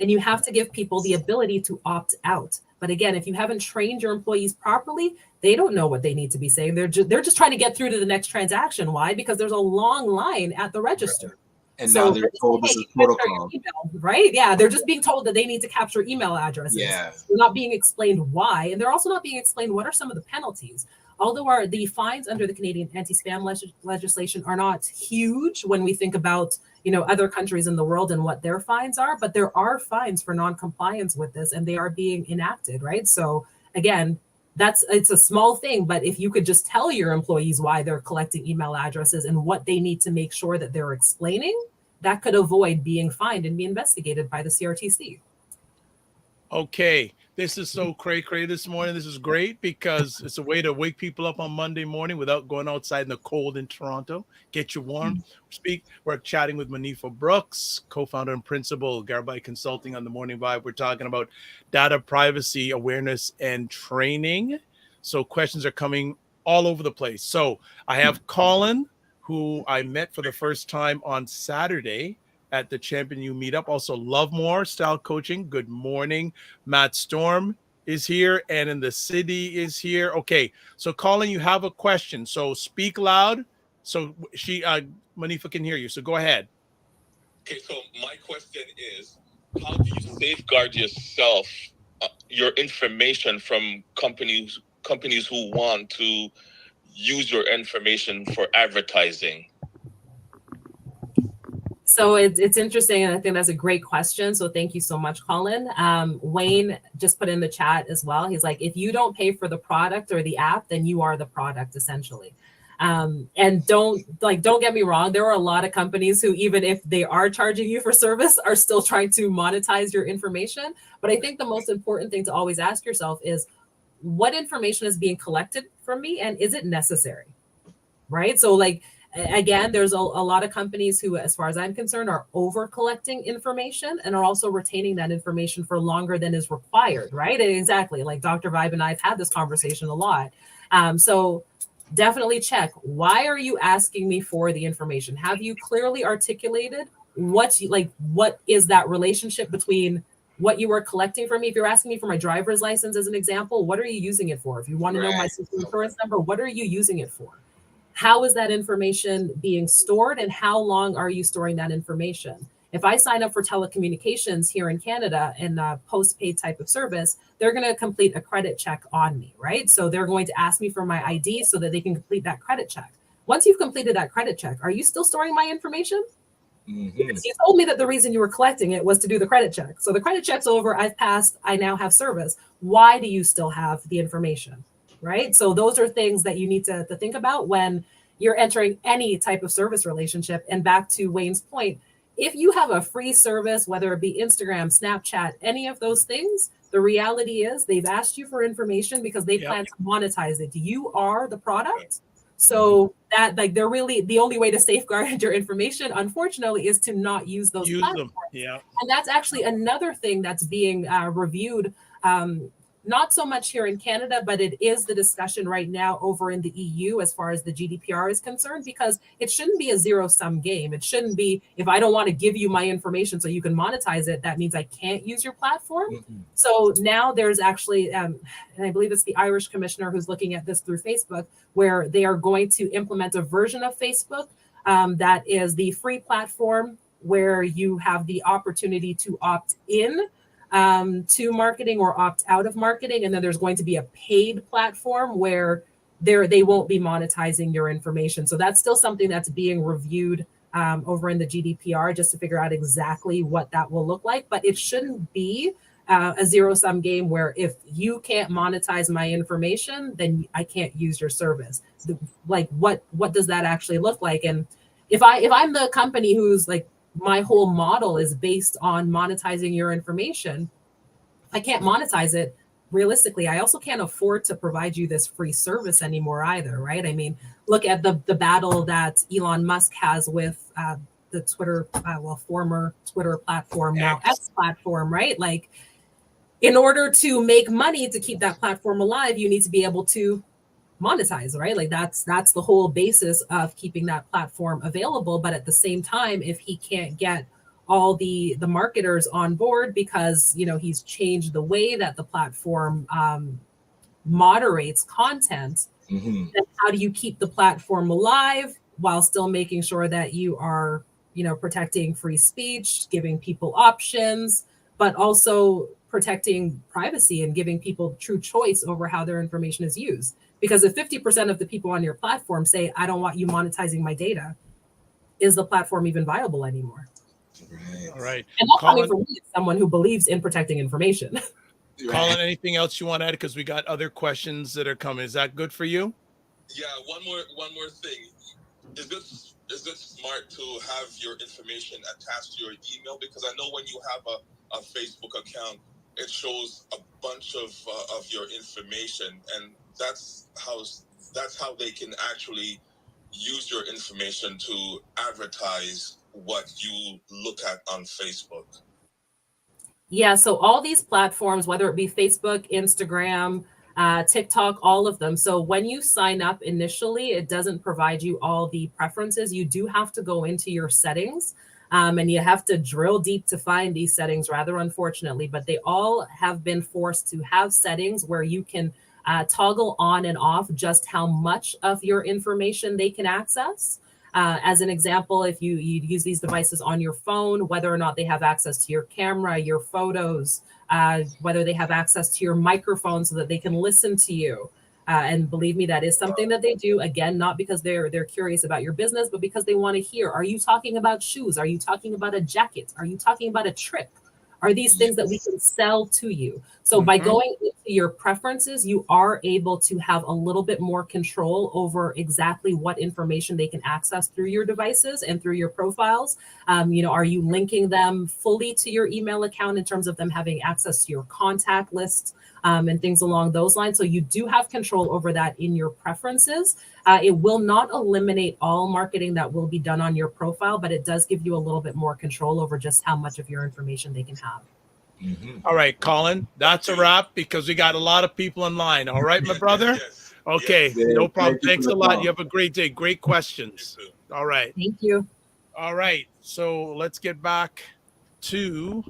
And you have to give people the ability to opt out. But again, if you haven't trained your employees properly, they don't know what they need to be saying. They're just trying to get through to the next transaction. Why? Because there's a long line at the register. And so now they're told this is protocol. Email, right? Yeah, they're just being told that they need to capture email addresses. Yeah. They're not being explained why. And they're also not being explained what are some of the penalties. Although the fines under the Canadian anti-spam legislation are not huge when we think about, other countries in the world and what their fines are, but there are fines for non-compliance with this, and they are being enacted, right? So again, it's a small thing, but if you could just tell your employees why they're collecting email addresses and what they need to make sure that they're explaining, that could avoid being fined and be investigated by the CRTC. Okay, this is so cray-cray this morning. This is great because it's a way to wake people up on Monday morning without going outside in the cold in Toronto. Get you warm. We're chatting with Monifa Brooks, co-founder and principal, Garabyte Consulting on the Morning Vibe. We're talking about data privacy awareness and training. So questions are coming all over the place. So I have Colin, who I met for the first time on Saturday at the Champion U meetup. Also, Love More Style Coaching. Good morning. Matt Storm is here, and in the city is here. Okay, so Colin, you have a question. So speak loud so Monifa can hear you. So go ahead. Okay, so my question is, how do you safeguard yourself, your information from companies who want to use your information for advertising? So it's interesting, and I think that's a great question. So thank you so much, Colin. Wayne just put in the chat as well. He's like, if you don't pay for the product or the app, then you are the product, essentially. And don't get me wrong. There are a lot of companies who, even if they are charging you for service, are still trying to monetize your information. But I think the most important thing to always ask yourself is, what information is being collected from me, and is it necessary? Right? So again, there's a lot of companies who, as far as I'm concerned, are over collecting information and are also retaining that information for longer than is required, right? Exactly. Like Dr. Vibe and I have had this conversation a lot. So definitely check. Why are you asking me for the information? Have you clearly articulated what is that relationship between what you are collecting from me. If you're asking me for my driver's license as an example, what are you using it for? If you want to know my social insurance number, what are you using it for? How is that information being stored, and how long are you storing that information? If I sign up for telecommunications here in Canada in a postpaid type of service, they're going to complete a credit check on me, right? So they're going to ask me for my ID so that they can complete that credit check. Once you've completed that credit check, are you still storing my information? Because you told me that the reason you were collecting it was to do the credit check. So the credit check's over, I've passed, I now have service. Why do you still have the information, right? So those are things that you need to think about when you're entering any type of service relationship. And back to Wayne's point, if you have a free service, whether it be Instagram, Snapchat, any of those things, the reality is they've asked you for information because they plan to monetize it. You are the product. So that, like, they're really, the only way to safeguard your information, unfortunately, is to not use those platforms. And that's actually another thing that's being reviewed, not so much here in Canada, but it is the discussion right now over in the EU as far as the GDPR is concerned, because it shouldn't be a zero-sum game. It shouldn't be, if I don't want to give you my information so you can monetize it, that means I can't use your platform. So now there's actually, and I believe it's the Irish commissioner who's looking at this through Facebook, where they are going to implement a version of Facebook that is the free platform, where you have the opportunity to opt in to marketing or opt out of marketing. And then there's going to be a paid platform where they won't be monetizing your information. So that's still something that's being reviewed over in the GDPR, just to figure out exactly what that will look like. But it shouldn't be a zero-sum game where if you can't monetize my information, then I can't use your service. Like, what does that actually look like? And if I'm the company who's like, my whole model is based on monetizing your information, I can't monetize it. Realistically, I also can't afford to provide you this free service anymore either, right? I mean, look at the battle that Elon Musk has with the Twitter, former Twitter platform, now X platform, right? Like, in order to make money to keep that platform alive, you need to be able to monetize, right? Like that's the whole basis of keeping that platform available. But at the same time, if he can't get all the marketers on board because, you know, he's changed the way that the platform moderates content, then how do you keep the platform alive while still making sure that you are, you know, protecting free speech, giving people options, but also protecting privacy and giving people true choice over how their information is used? Because if 50% of the people on your platform say, I don't want you monetizing my data, is the platform even viable anymore? All right. And that's coming from me, someone who believes in protecting information. Colin, anything else you want to add? Because we got other questions that are coming. Is that good for you? Yeah, one more thing. Is it smart to have your information attached to your email? Because I know when you have a Facebook account, it shows a bunch of your information, and that's how they can actually use your information to advertise what you look at on Facebook. Yeah, so all these platforms, whether it be Facebook, Instagram, TikTok, all of them. So when you sign up initially, it doesn't provide you all the preferences. You do have to go into your settings, and you have to drill deep to find these settings, rather unfortunately, but they all have been forced to have settings where you can toggle on and off just how much of your information they can access. As an example, if you use these devices on your phone, whether or not they have access to your camera, your photos, whether they have access to your microphone so that they can listen to you. And believe me, that is something that they do. Again, not because they're curious about your business, but because they want to hear, are you talking about shoes? Are you talking about a jacket? Are you talking about a trip? Are these things that we can sell to you? So by going into your preferences, you are able to have a little bit more control over exactly what information they can access through your devices and through your profiles. You know, are you linking them fully to your email account in terms of them having access to your contact list and things along those lines? So you do have control over that in your preferences. It will not eliminate all marketing that will be done on your profile, but it does give you a little bit more control over just how much of your information they can have. All right, Colin, that's a wrap because we got a lot of people in line. All right, my brother? Okay, no problem. Thanks a lot. You have a great day. Great questions. All right. Thank you. All right, so let's get back to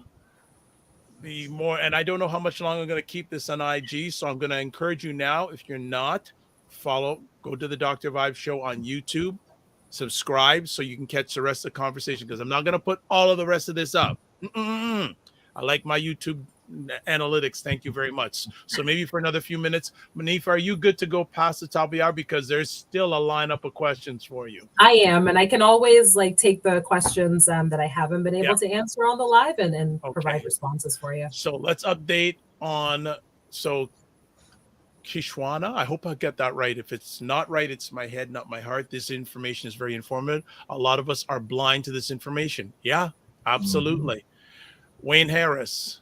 the more, and I don't know how much longer I'm going to keep this on IG, so I'm going to encourage you now, if you're not, go to the Dr. Vibe show on YouTube, subscribe so you can catch the rest of the conversation, because I'm not going to put all of the rest of this up. I like my YouTube analytics. Thank you very much. So maybe for another few minutes, Monifa, are you good to go past the top of the hour? Because there's still a lineup of questions for you. I am, and I can always take the questions that I haven't been able to answer on the live and provide responses for you. So let's update on, Kishwana, I hope I get that right. If it's not right, it's my head, not my heart. This information is very informative. A lot of us are blind to this information. Yeah, absolutely. Wayne Harris,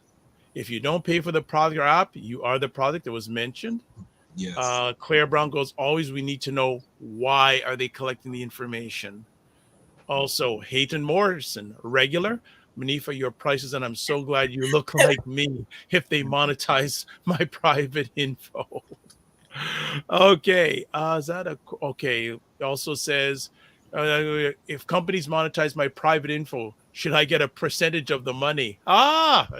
if you don't pay for the product or app, you are the product that was mentioned. Yes. Claire Brown goes, always we need to know why are they collecting the information. Also, Hayton Morrison, regular. Monifa, your prices, and I'm so glad you look like me if they monetize my private info. Okay. Is that okay? It also says, if companies monetize my private info, should I get a percentage of the money?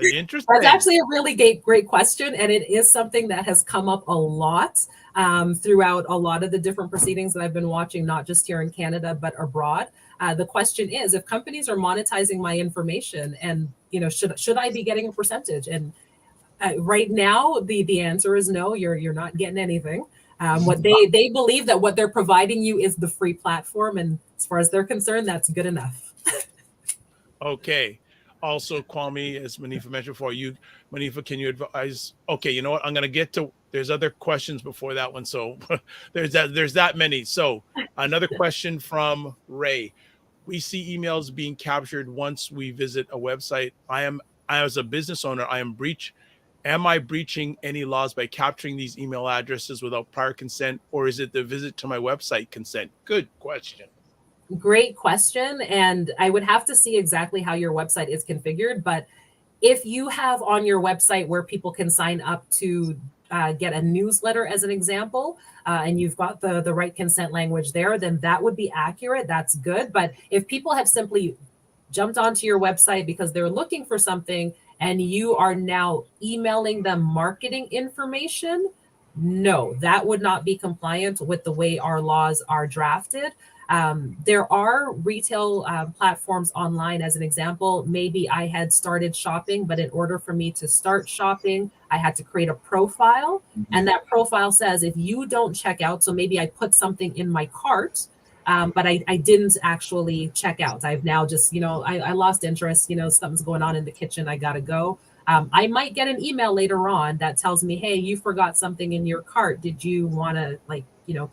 Interesting. That's actually a really great question. And it is something that has come up a lot throughout a lot of the different proceedings that I've been watching, not just here in Canada, but abroad. The question is, if companies are monetizing my information, and should I be getting a percentage? And right now, the answer is no. You're not getting anything. What they believe that what they're providing you is the free platform, and as far as they're concerned, that's good enough. Okay. Also, Kwame, as Monifa mentioned before, Monifa, can you advise? Okay, you know what? I'm going to get to. There's other questions before that one, so there's that many. So another question from Ray. We see emails being captured once we visit a website. As a business owner, am I breaching any laws by capturing these email addresses without prior consent, or is it the visit to my website consent? Good question. Great question. And I would have to see exactly how your website is configured. But if you have on your website where people can sign up to get a newsletter, as an example, and you've got the right consent language there, then that would be accurate. That's good. But if people have simply jumped onto your website because they're looking for something and you are now emailing them marketing information, no, that would not be compliant with the way our laws are drafted. There are retail platforms online, as an example. Maybe I had started shopping, but in order for me to start shopping, I had to create a profile. And that profile says, if you don't check out, so maybe I put something in my cart, but I didn't actually check out. I've now just, I lost interest, something's going on in the kitchen, I gotta go. I might get an email later on that tells me, hey, you forgot something in your cart. Did you want to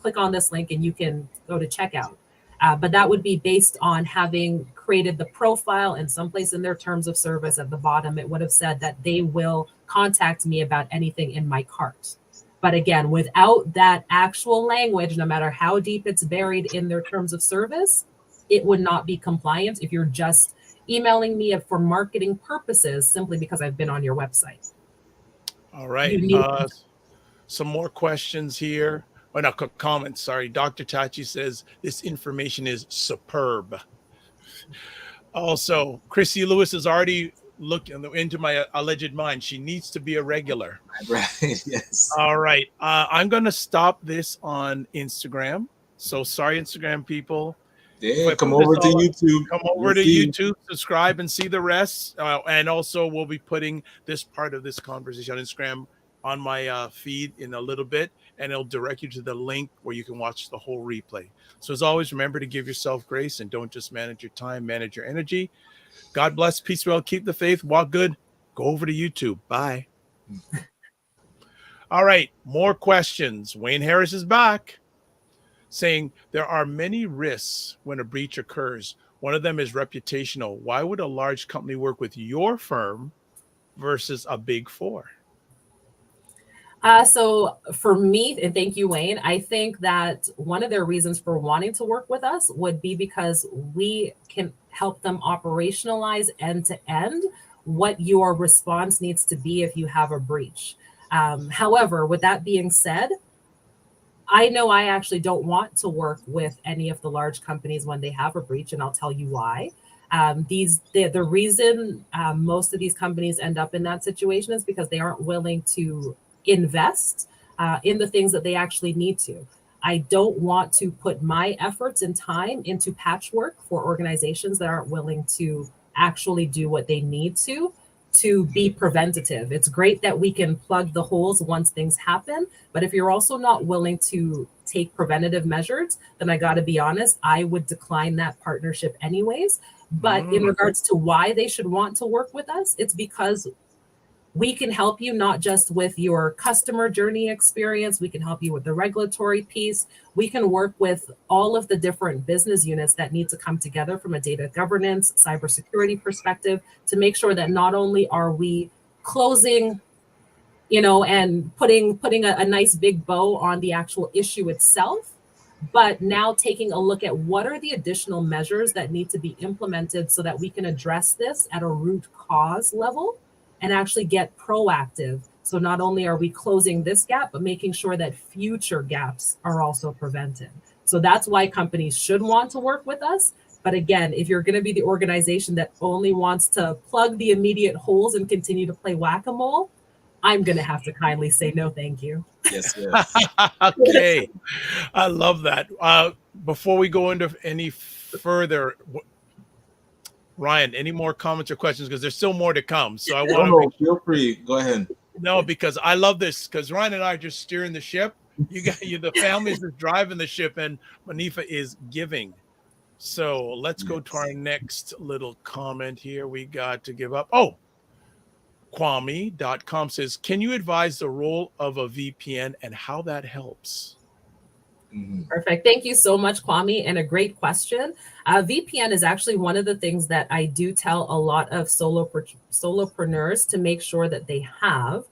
click on this link and you can go to checkout? But that would be based on having created the profile, and someplace in their terms of service at the bottom, it would have said that they will contact me about anything in my cart. But again, without that actual language, no matter how deep it's buried in their terms of service, it would not be compliant if you're just emailing me for marketing purposes simply because I've been on your website. All right. Some more questions here. Oh, no, comments. Sorry. Dr. Tachi says this information is superb. Also, Chrissy Lewis is already looking into my alleged mind. She needs to be a regular. Right. Yes. All right. I'm going to stop this on Instagram. So sorry, Instagram people. Yeah, come over to YouTube. Come over to YouTube, subscribe, and see the rest. And also, we'll be putting this part of this conversation on Instagram on my feed in a little bit, and it'll direct you to the link where you can watch the whole replay. So as always, remember to give yourself grace and don't just manage your time, manage your energy. God bless, peace, well, keep the faith, walk good. Go over to YouTube. Bye. All right, more questions. Wayne Harris is back, saying there are many risks when a breach occurs. One of them is reputational. Why would a large company work with your firm versus a big four? So for me, and thank you, Wayne, I think that one of their reasons for wanting to work with us would be because we can help them operationalize end to end what your response needs to be if you have a breach. However, with that being said, I know I actually don't want to work with any of the large companies when they have a breach, and I'll tell you why. The reason most of these companies end up in that situation is because they aren't willing to invest in the things that they actually need to. I don't want to put my efforts and time into patchwork for organizations that aren't willing to actually do what they need to be preventative. It's great that we can plug the holes once things happen, but if you're also not willing to take preventative measures, then I got to be honest, I would decline that partnership anyways. But in regards to why they should want to work with us, it's because we can help you not just with your customer journey experience, we can help you with the regulatory piece. We can work with all of the different business units that need to come together from a data governance, cybersecurity perspective to make sure that not only are we closing, and putting a nice big bow on the actual issue itself, but now taking a look at what are the additional measures that need to be implemented so that we can address this at a root cause level and actually get proactive. So not only are we closing this gap, but making sure that future gaps are also prevented. So that's why companies should want to work with us. But again, if you're going to be the organization that only wants to plug the immediate holes and continue to play whack-a-mole, I'm going to have to kindly say no, thank you. Yes. Okay. I love that. Before we go into any further, Ryan, any more comments or questions? Because there's still more to come. So I want to feel free. Go ahead. No, because I love this. Because Ryan and I are just steering the ship. The families are driving the ship, and Monifa is giving. So let's go to our next little comment here. We got to give up. Oh, Kwame.com says, can you advise the role of a VPN and how that helps? Perfect. Thank you so much, Kwame, and a great question. VPN is actually one of the things that I do tell a lot of solopreneurs to make sure that they have,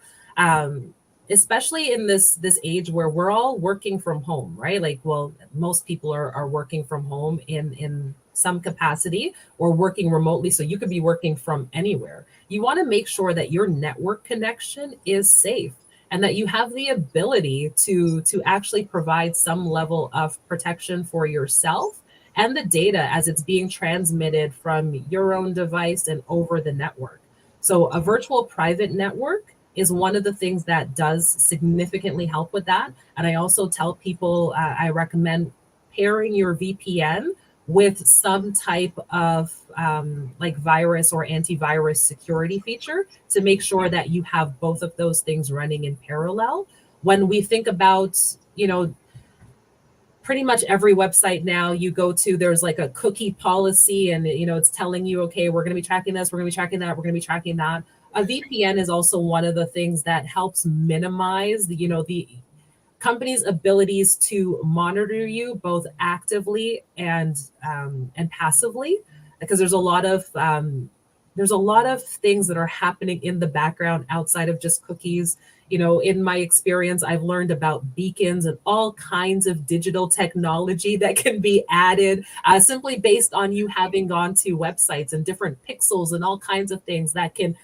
especially in this age where we're all working from home, right? Most people are working from home in some capacity or working remotely. So you could be working from anywhere. You want to make sure that your network connection is safe and that you have the ability to actually provide some level of protection for yourself and the data as it's being transmitted from your own device and over the network. So a virtual private network is one of the things that does significantly help with that. And I also tell people, I recommend pairing your VPN with some type of virus or antivirus security feature to make sure that you have both of those things running in parallel. When we think about, pretty much every website now you go to, there's like a cookie policy and, it's telling you, okay, we're going to be tracking this, we're going to be tracking that, we're going to be tracking that. A VPN is also one of the things that helps minimize the company's abilities to monitor you both actively and passively, because there's a lot of things that are happening in the background outside of just cookies. In my experience, I've learned about beacons and all kinds of digital technology that can be added simply based on you having gone to websites and different pixels and all kinds of things that can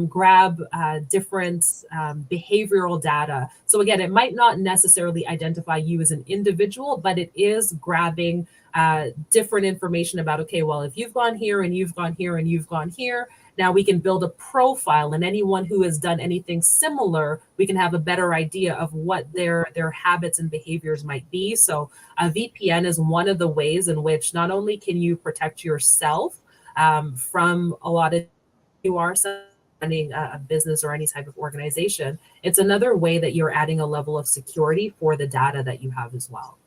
grab different behavioral data. So again, it might not necessarily identify you as an individual, but it is grabbing different information about, okay, well, if you've gone here and you've gone here and you've gone here, now we can build a profile, and anyone who has done anything similar, we can have a better idea of what their habits and behaviors might be. So a VPN is one of the ways in which not only can you protect yourself from a lot of you are running a business or any type of organization, it's another way that you're adding a level of security for the data that you have as well.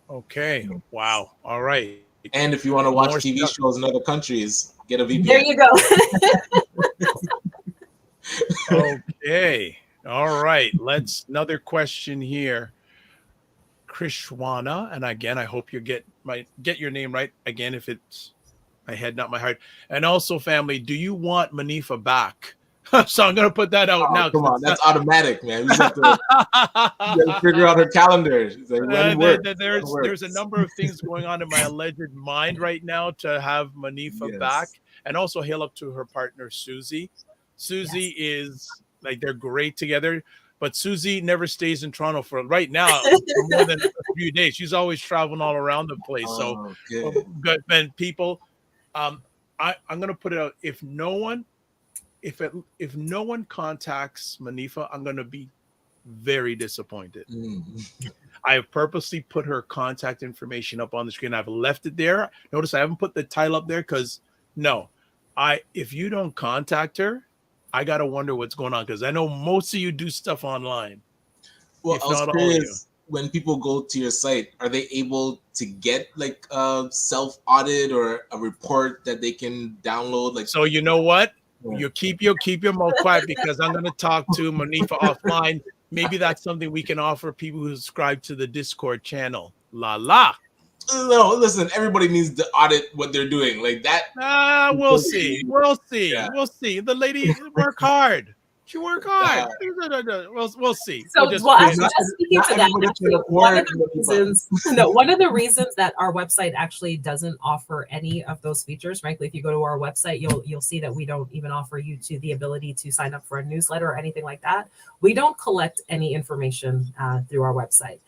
Okay. Wow. All right. And if you want to watch TV shows in other countries, get a VPN. There you go. Okay. All right. Another question here. Krishwana, and again, I hope you get your name right. Again, if it's my head, not my heart. And also, family, do you want Monifa back? So I'm going to put that out now. Come on, that's automatic, man. We have to figure out her calendar. There's a number of things going on in my alleged mind right now to have Monifa back, and also hail up to her partner Susie. Susie is they're great together, but Susie never stays in Toronto for right now for more than a few days. She's always traveling all around the place. So good, and people. I'm going to put it out. If no one contacts Monifa, I'm going to be very disappointed. I have purposely put her contact information up on the screen. I've left it there. Notice I haven't put the title up there because if you don't contact her, I got to wonder what's going on, because I know most of you do stuff online. Well, I was curious, when people go to your site, are they able to get like a self-audit or a report that they can download? Like, so you know what? You keep your mouth quiet, because I'm going to talk to Monifa offline. Maybe that's something we can offer people who subscribe to the Discord channel. La. No, listen, everybody needs to audit what they're doing. Like that. We'll see. Yeah. We'll see. The lady work hard. She work hard. We'll see. So, just speaking to that, actually, one of the reasons that our website actually doesn't offer any of those features, frankly, if you go to our website, you'll see that we don't even offer you the ability to sign up for a newsletter or anything like that. We don't collect any information through our website,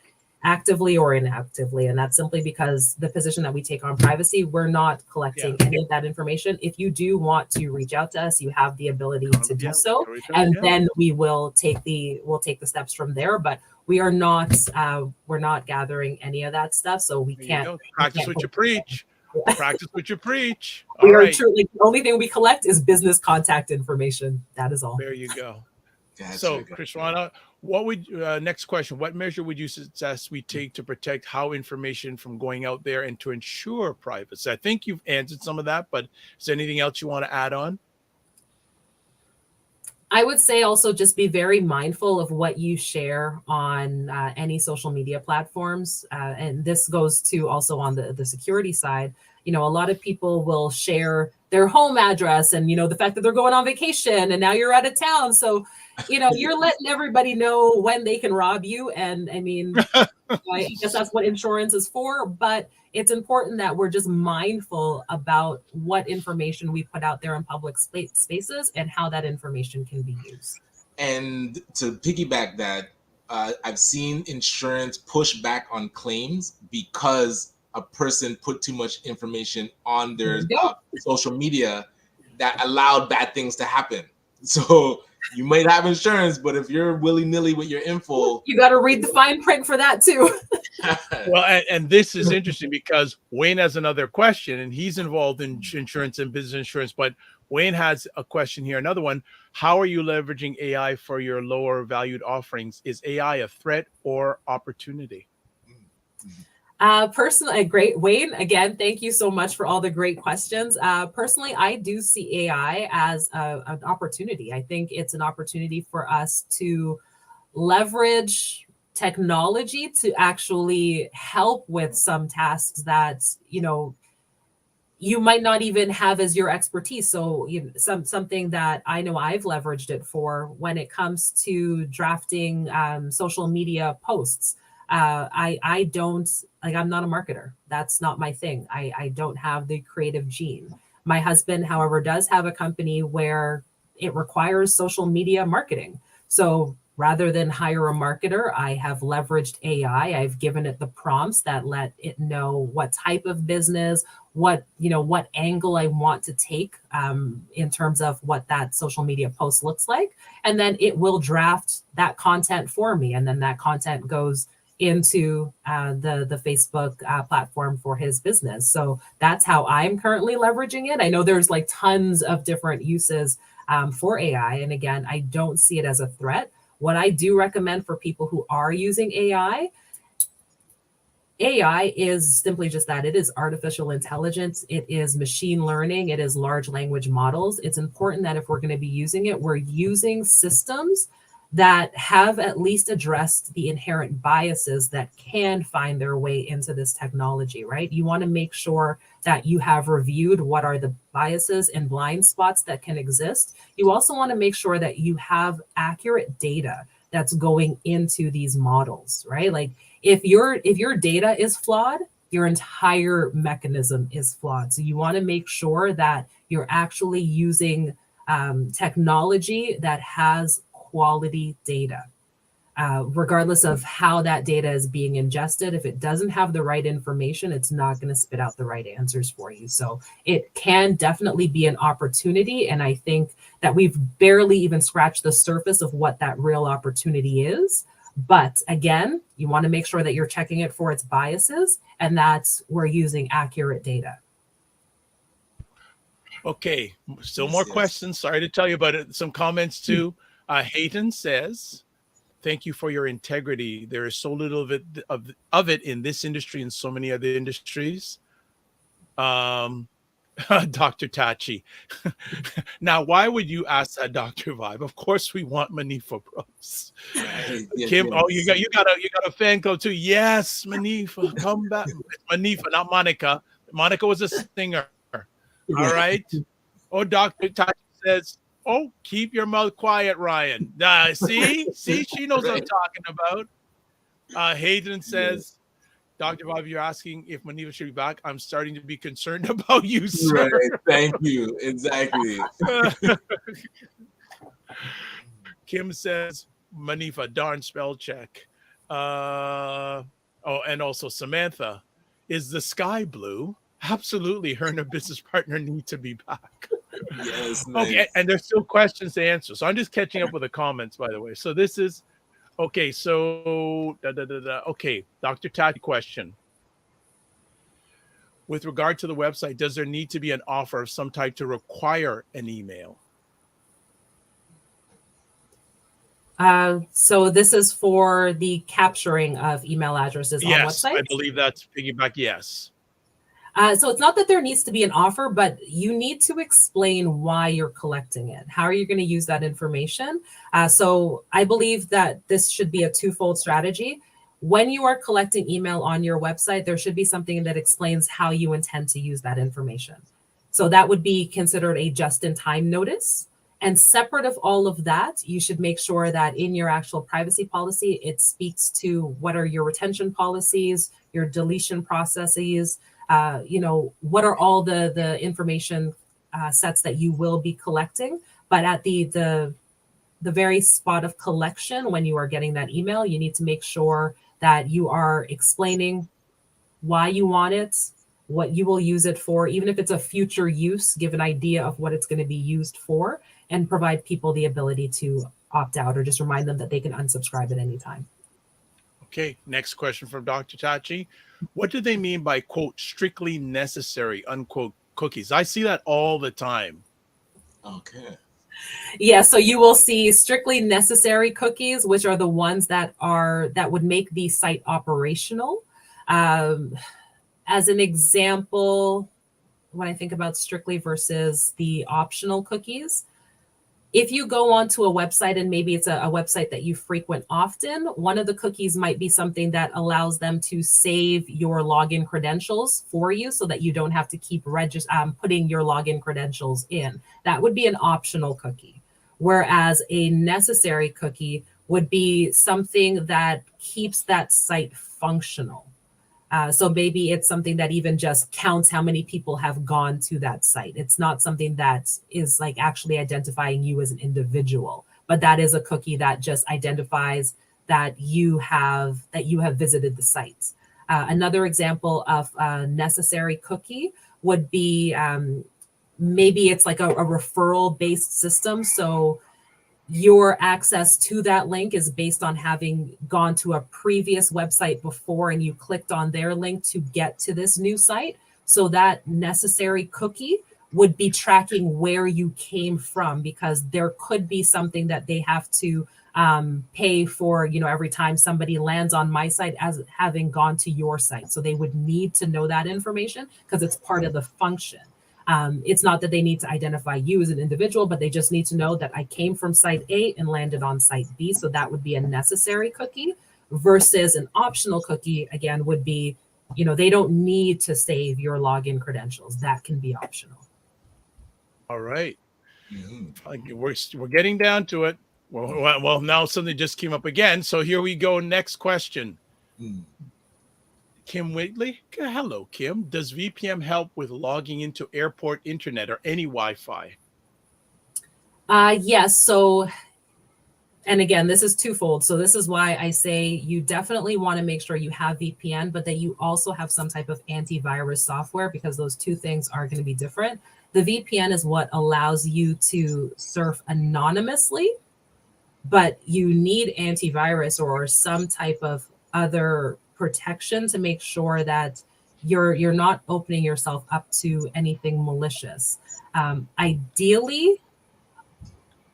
actively or inactively, and that's simply because the position that we take on privacy, we're not collecting any of that information. If you do want to reach out to us, you have the ability to do so, and then we'll take the steps from there. But we are not we're not gathering any of that stuff, so we can't practice what you preach. Practice what you preach. We are truly, the only thing we collect is business contact information. That is all. There you go. So, Kriswana, what would next question? What measure would you suggest we take to protect how information from going out there and to ensure privacy? I think you've answered some of that, but is there anything else you want to add on? I would say also just be very mindful of what you share on any social media platforms. And this goes to also on the security side. You know, a lot of people will share their home address and, you know, the fact that they're going on vacation and now you're out of town. So, you know, you're letting everybody know when they can rob you. And I mean, I guess that's what insurance is for. But it's important that we're just mindful about what information we put out there in public spaces and how that information can be used. And to piggyback that, I've seen insurance push back on claims because a person put too much information on their social media that allowed bad things to happen. So you might have insurance, but if you're willy-nilly with your info, you got to read the fine print for that too. Well, and this is interesting because Wayne has another question, and he's involved in insurance and business insurance. But Wayne has a question here, another one. How are you leveraging AI for your lower valued offerings? Is AI a threat or opportunity? Personally, great, Wayne, again, thank you so much for all the great questions. Personally, I do see AI as an opportunity. I think it's an opportunity for us to leverage technology to actually help with some tasks that, you know, you might not even have as your expertise. So something that I know I've leveraged it for when it comes to drafting social media posts. I don't, like, I'm not a marketer. That's not my thing. I don't have the creative gene. My husband, however, does have a company where it requires social media marketing. So rather than hire a marketer, I have leveraged AI. I've given it the prompts that let it know what type of business, what angle I want to take in terms of what that social media post looks like. And then it will draft that content for me. And then that content goes into the Facebook platform for his business. So that's how I'm currently leveraging it. I know there's like tons of different uses for AI. And again, I don't see it as a threat. What I do recommend for people who are using AI is simply just that. It is artificial intelligence. It is machine learning. It is large language models. It's important that if we're going to be using it, we're using systems that have at least addressed the inherent biases that can find their way into this technology, right? You want to make sure that you have reviewed what are the biases and blind spots that can exist. You also want to make sure that you have accurate data that's going into these models, right? Like if your data is flawed, your entire mechanism is flawed. So you want to make sure that you're actually using technology that has quality data. regardless of how that data is being ingested, if it doesn't have the right information, it's not going to spit out the right answers for you. So it can definitely be an opportunity. And I think that we've barely even scratched the surface of what that real opportunity is. But again, you want to make sure that you're checking it for its biases, and that's we're using accurate data. Okay, still more questions. Sorry to tell you about it. Some comments too. Hayden says, thank you for your integrity. There is so little of it in this industry and so many other industries. Dr. Tachi. Now, why would you ask that, Dr. Vibe? Of course, we want Monifa Brooks. Kim, yes. Oh, you got a fan club too. Yes, Monifa, come back. Monifa, not Monica. Monica was a singer. All right. Oh, Dr. Tachi says, oh, keep your mouth quiet, Ryan. See, she knows what I'm talking about. Hayden says, Dr. Bob, you're asking if Monifa should be back. I'm starting to be concerned about you, sir. Right. Thank you. Exactly. Kim says, Monifa, darn spell check. And also Samantha, is the sky blue? Absolutely. Her and her business partner need to be back. Yes. Nice. Okay. And there's still questions to answer. So I'm just catching up with the comments, by the way. So this is, okay. So, okay. Dr. Tati question. With regard to the website, does there need to be an offer of some type to require an email? So this is for the capturing of email addresses on websites? Yes, I believe that's piggyback, yes. So it's not that there needs to be an offer, but you need to explain why you're collecting it. How are you going to use that information? So I believe that this should be a twofold strategy. When you are collecting email on your website, there should be something that explains how you intend to use that information. So that would be considered a just-in-time notice. And separate of all of that, you should make sure that in your actual privacy policy, it speaks to what are your retention policies, your deletion processes, what are all the information sets that you will be collecting. But at the very spot of collection, when you are getting that email, you need to make sure that you are explaining why you want it, what you will use it for, even if it's a future use, give an idea of what it's going to be used for, and provide people the ability to opt out or just remind them that they can unsubscribe at any time. Okay, next question from Dr. Tachi. What do they mean by, quote, strictly necessary, unquote, cookies? I see that all the time. Okay. Yeah, so you will see strictly necessary cookies, which are the ones that would make the site operational. As an example, when I think about strictly versus the optional cookies, if you go onto a website and maybe it's a website that you frequent often, one of the cookies might be something that allows them to save your login credentials for you so that you don't have to keep putting your login credentials in. That would be an optional cookie. Whereas a necessary cookie would be something that keeps that site functional. So maybe it's something that even just counts how many people have gone to that site. It's not something that is like actually identifying you as an individual, but that is a cookie that just identifies that you have visited the site. Another example of a necessary cookie would be maybe it's like a referral-based system. So your access to that link is based on having gone to a previous website before and you clicked on their link to get to this new site. So that necessary cookie would be tracking where you came from, because there could be something that they have to pay for, every time somebody lands on my site as having gone to your site. So they would need to know that information because it's part of the function. It's not that they need to identify you as an individual, but they just need to know that I came from site A and landed on site B. So that would be a necessary cookie versus an optional cookie, again, would be, they don't need to save your login credentials. That can be optional. All right. Mm-hmm. We're getting down to it. Well, now something just came up again. So here we go. Next question. Kim Waitley. Hello, Kim. Does VPN help with logging into airport internet or any Wi-Fi? Yes. So And again, this is twofold. So this is why I say you definitely want to make sure you have VPN, but that you also have some type of antivirus software, because those two things are going to be different. The VPN is what allows you to surf anonymously, but you need antivirus or some type of other protection to make sure that you're not opening yourself up to anything malicious. Ideally,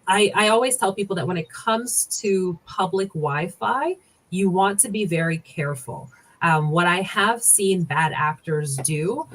I always tell people that when it comes to public Wi-Fi, you want to be very careful. What I have seen bad actors do,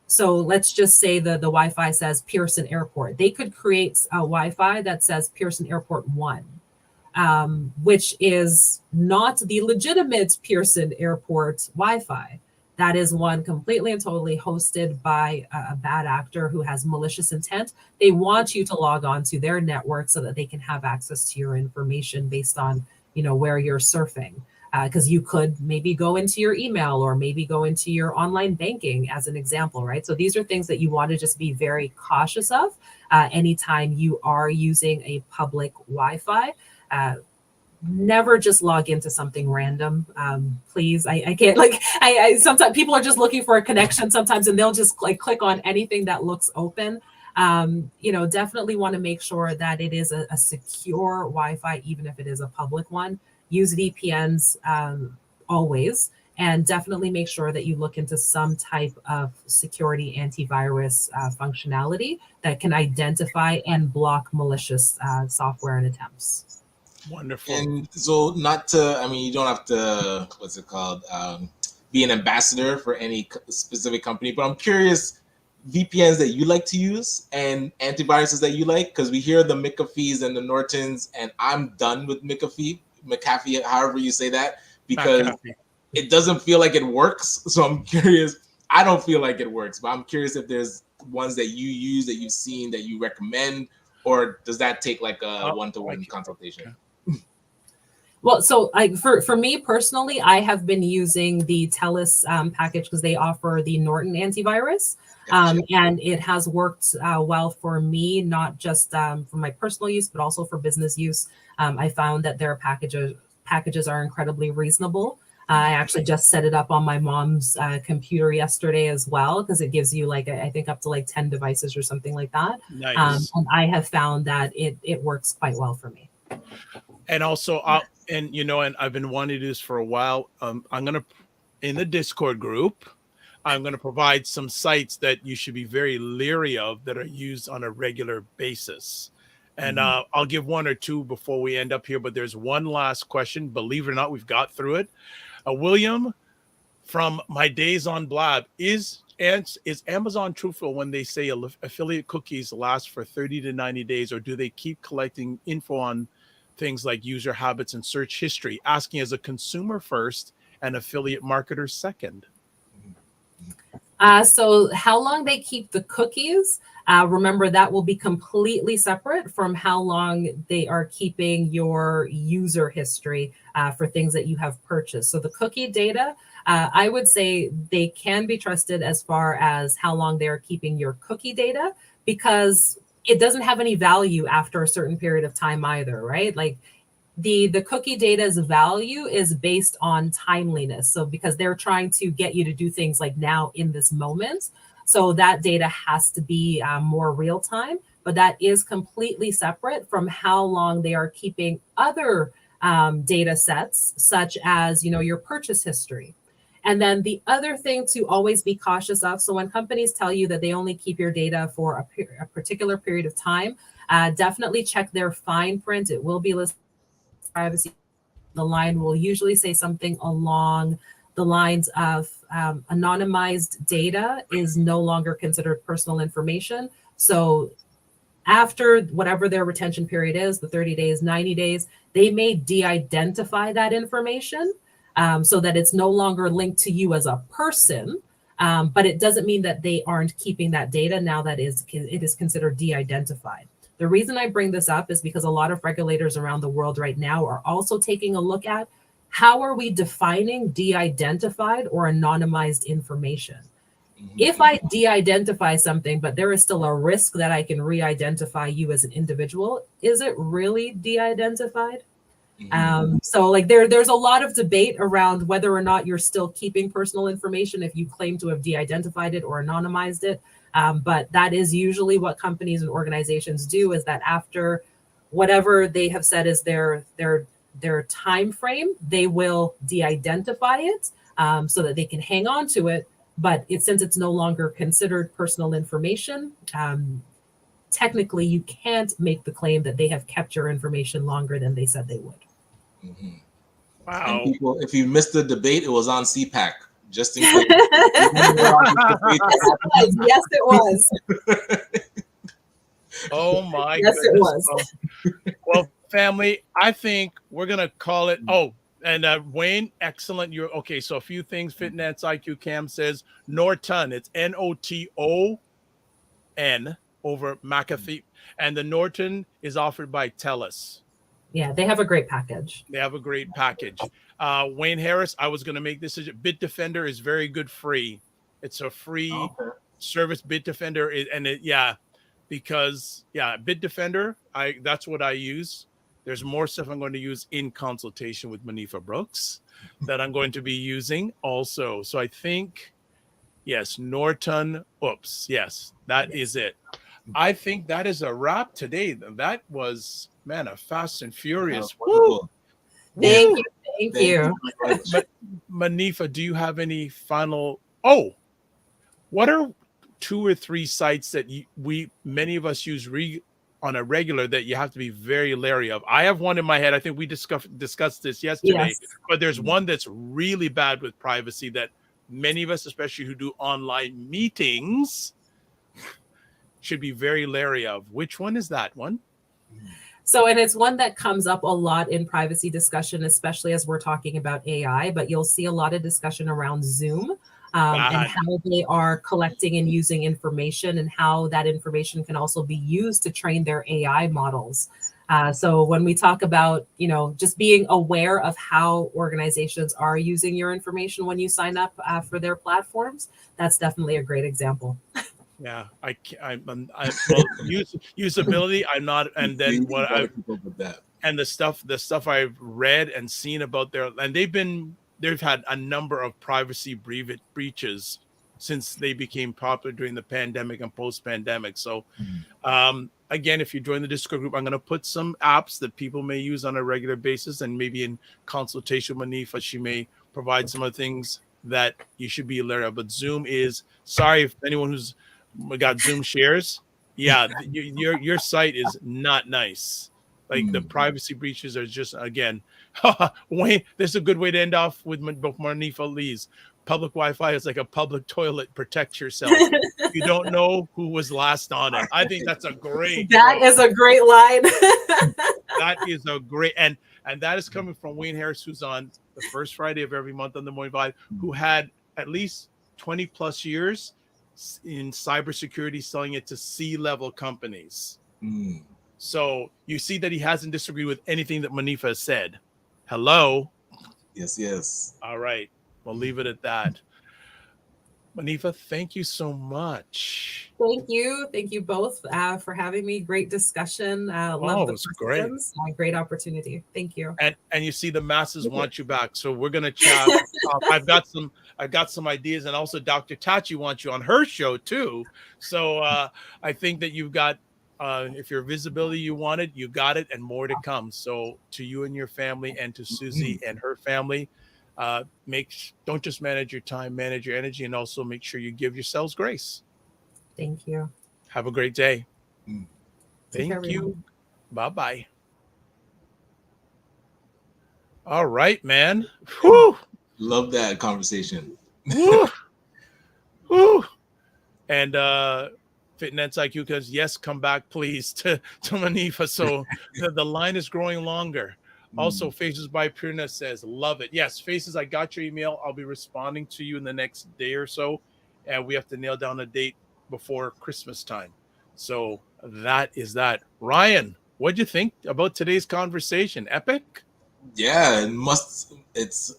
so let's just say the Wi-Fi says Pearson Airport. They could create a Wi-Fi that says Pearson Airport 1, which is not the legitimate Pearson Airport Wi-Fi. That is one completely and totally hosted by a bad actor who has malicious intent. They want you to log on to their network so that they can have access to your information based on, where you're surfing. Because you could maybe go into your email or maybe go into your online banking as an example, right? So these are things that you want to just be very cautious of anytime you are using a public Wi-Fi. Never just log into something random, please. I can't, I sometimes people are just looking for a connection sometimes, and they'll just click on anything that looks open. Definitely want to make sure that it is a secure Wi-Fi, even if it is a public one. Use VPNs always, and definitely make sure that you look into some type of security antivirus functionality that can identify and block malicious software and attempts. Wonderful. And so you don't have to, be an ambassador for any specific company, but I'm curious, VPNs that you like to use and antiviruses that you like, because we hear the McAfees and the Nortons, and I'm done with McAfee, however you say that, because it doesn't feel like it works. So I'm curious. I don't feel like it works, but I'm curious if there's ones that you use that you've seen that you recommend, or does that take like a one-to-one consultation? Well, so for me personally, I have been using the TELUS package because they offer the Norton antivirus. And it has worked well for me, not just for my personal use, but also for business use. I found that their packages are incredibly reasonable. I actually just set it up on my mom's computer yesterday as well, because it gives you I think up to 10 devices or something like that. Nice. And I have found that it works quite well for me. And also, and I've been wanting to do this for a while. I'm going to, in the Discord group, I'm going to provide some sites that you should be very leery of that are used on a regular basis. And I'll give one or two before we end up here. But there's one last question. Believe it or not, we've got through it. William, from my days on Blab, is Amazon truthful when they say affiliate cookies last for 30 to 90 days, or do they keep collecting info on things like user habits and search history? Asking as a consumer first and affiliate marketer second. So how long they keep the cookies, remember that will be completely separate from how long they are keeping your user history for things that you have purchased. So the cookie data, I would say they can be trusted as far as how long they are keeping your cookie data, because it doesn't have any value after a certain period of time either, right? The cookie data's value is based on timeliness. So because they're trying to get you to do things like now in this moment. So that data has to be more real time, but that is completely separate from how long they are keeping other data sets, such as, your purchase history. And then the other thing to always be cautious of, so when companies tell you that they only keep your data for a particular period of time, definitely check their fine print. It will be listed privacy. The line will usually say something along the lines of anonymized data is no longer considered personal information. So after whatever their retention period is, the 30 days, 90 days, they may de-identify that information so that it's no longer linked to you as a person. But it doesn't mean that they aren't keeping that data now that it is considered de-identified. The reason I bring this up is because a lot of regulators around the world right now are also taking a look at how are we defining de-identified or anonymized information. If I de-identify something, but there is still a risk that I can re-identify you as an individual, is it really de-identified? So like there's a lot of debate around whether or not you're still keeping personal information if you claim to have de-identified it or anonymized it. But that is usually what companies and organizations do, is that after whatever they have said is their time frame, they will de-identify it so that they can hang on to it. But since it's no longer considered personal information, technically you can't make the claim that they have kept your information longer than they said they would. Wow. And people, if you missed the debate, it was on CPAC, just in case. Yes, it was. Oh my yes, goodness. It was. Well, family, I think we're gonna call it. Oh, and Wayne, excellent. You're okay. So a few things. Fitness IQ Cam says Norton. It's NOTON over McAfee, and the Norton is offered by TELUS. Yeah, they have a great package. They have a great package. Wayne Harris, I was going to make this. Bitdefender is very good free. It's a free service. Bitdefender is, and because Bitdefender, that's what I use. There's more stuff I'm going to use in consultation with Monifa Brooks that I'm going to be using also. So I think, yes, Norton. Oops, yes, that is it. I think that is a wrap today. That was, man, a fast and furious. Thank you. Monifa, do you have any final? Oh, what are 2 or 3 sites that many of us use on a regular that you have to be very leery of? I have one in my head. I think we discussed this yesterday, but there's one that's really bad with privacy that many of us, especially who do online meetings, should be very leery of. Which one is that one? So, and it's one that comes up a lot in privacy discussion, especially as we're talking about AI, but you'll see a lot of discussion around Zoom and how they are collecting and using information, and how that information can also be used to train their AI models. So when we talk about, just being aware of how organizations are using your information when you sign up for their platforms, that's definitely a great example. Yeah, usability. I'm not, and then and the stuff I've read and seen about they've had a number of privacy breaches since they became popular during the pandemic and post-pandemic. So, again, if you join the Discord group, I'm going to put some apps that people may use on a regular basis, and maybe in consultation with Monifa, she may provide some of the things that you should be aware of. But Zoom is, sorry if anyone who's got Zoom shares, your site is not nice. Like the privacy breaches are just, again, Wayne, there's a good way to end off with Monifa Lee's. Public Wi-Fi is like a public toilet. Protect yourself. You don't know who was last on it. I think that's a great. That is a great line. That is a great, and that is coming from Wayne Harris, who's on the first Friday of every month on the Morning Vibe, who had at least 20 plus years in cybersecurity, selling it to C-level companies. So you see that he hasn't disagreed with anything that Monifa has said. Hello. Yes. All right. We'll leave it at that. Monifa, thank you so much. Thank you both for having me. Great discussion. Love the great. Great opportunity. Thank you. And you see, the masses want you back, so we're gonna chat. I've got some ideas, and also Dr. Tachi wants you on her show too. So I think that you've got, if your visibility you wanted, you got it, and more to come. So to you and your family, and to Susie and her family, don't just manage your time, manage your energy, and also make sure you give yourselves grace. Thank you. Have a great day. Thank you. Bye-bye. All right, man. Whew. Love that conversation. Woo. Woo. And Fitness IQ, because yes, come back please to Monifa. So the line is growing longer. Also, Faces by Purna says, love it. Yes, Faces, I got your email. I'll be responding to you in the next day or so. And we have to nail down a date before Christmas time. So that is that. Ryan, what'd you think about today's conversation? Epic? Yeah, it's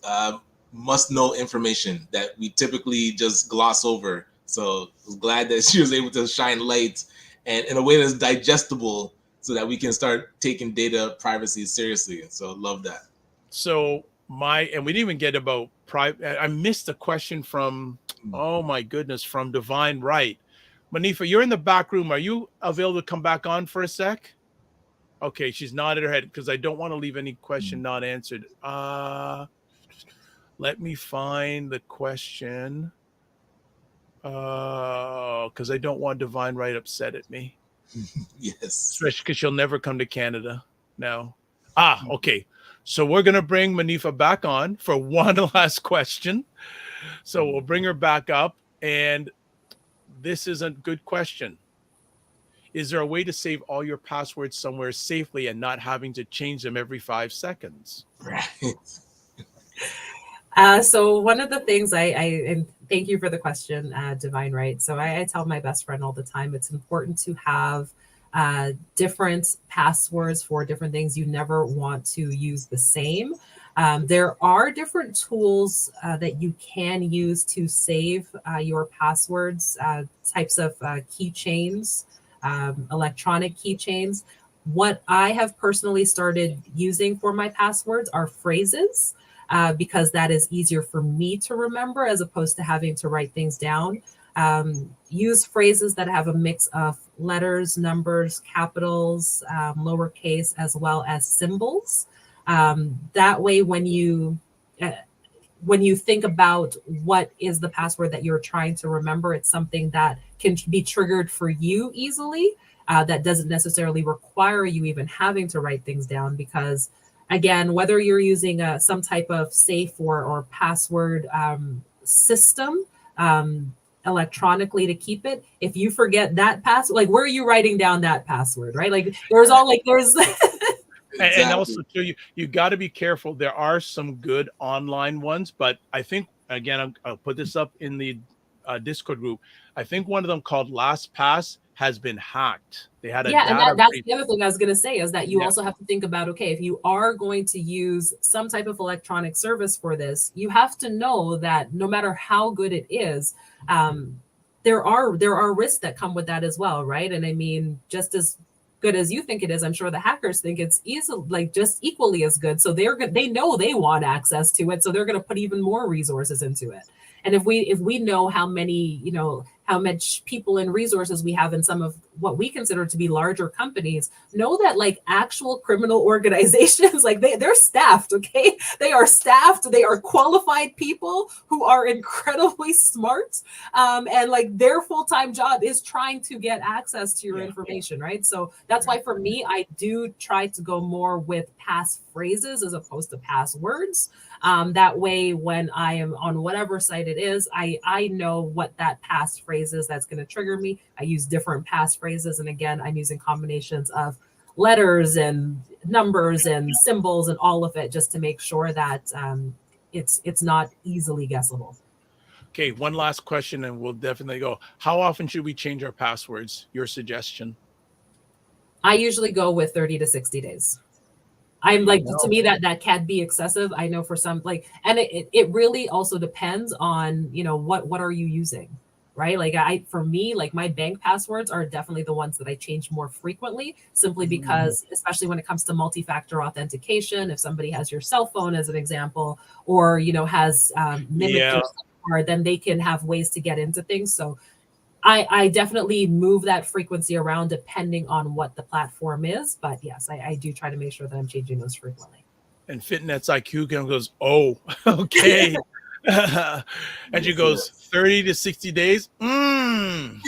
must know information that we typically just gloss over. So I was glad that she was able to shine light and in a way that's digestible so that we can start taking data privacy seriously. So love that. So and we didn't even get about private. I missed a question from, oh my goodness, from Divine Right. Monifa, you're in the back room. Are you available to come back on for a sec? Okay, she's nodded her head because I don't want to leave any question not answered. Let me find the question. Because I don't want Divine Right upset at me. Yes. Especially because she'll never come to Canada now. Okay. So we're going to bring Monifa back on for one last question. So we'll bring her back up. And this is a good question. Is there a way to save all your passwords somewhere safely and not having to change them every 5 seconds? Right. So one of the things and thank you for the question, Divine Right. So I tell my best friend all the time, it's important to have different passwords for different things. You never want to use the same. There are different tools that you can use to save your passwords, types of keychains, electronic keychains. What I have personally started using for my passwords are phrases, because that is easier for me to remember as opposed to having to write things down. Use phrases that have a mix of letters, numbers, capitals, lowercase, as well as symbols. That way, when you think about what is the password that you're trying to remember, it's something that can be triggered for you easily. That doesn't necessarily require you even having to write things down, because again, whether you're using some type of safe or password system electronically to keep it, if you forget that password, like where are you writing down that password, right? Like there's And also too, you got to be careful. There are some good online ones, but I think, again, I'll put this up in the Discord group. I think one of them called LastPass has been hacked. They had a and that's the other thing I was going to say, is that you also have to think about, okay, if you are going to use some type of electronic service for this, you have to know that no matter how good it is, there are risks that come with that as well, right? And I mean, just as good as you think it is, I'm sure the hackers think it's just equally as good. So they know they want access to it, so they're going to put even more resources into it. And if we know how many, how much people and resources we have in some of what we consider to be larger companies, know that like actual criminal organizations, like they're staffed, okay? They are staffed. They are qualified people who are incredibly smart. And like their full-time job is trying to get access to your information, right? So that's why for me, I do try to go more with passphrases as opposed to passwords. That way, when I am on whatever site it is, I know what that passphrase is that's going to trigger me. I use different passphrases. And again, I'm using combinations of letters and numbers and symbols and all of it, just to make sure that it's not easily guessable. Okay, one last question and we'll definitely go. How often should we change our passwords? Your suggestion? I usually go with 30 to 60 days. I'm like, to me, that can be excessive. I know for some, like, and it really also depends on, what are you using, right? Like for me, like my bank passwords are definitely the ones that I change more frequently, simply because, especially when it comes to multi-factor authentication, if somebody has your cell phone as an example, or, has mimicked your card, then they can have ways to get into things. So I definitely move that frequency around depending on what the platform is. But yes, I do try to make sure that I'm changing those frequently. And Fitnet's IQ goes, oh, okay. And she goes, 30 to 60 days. Right.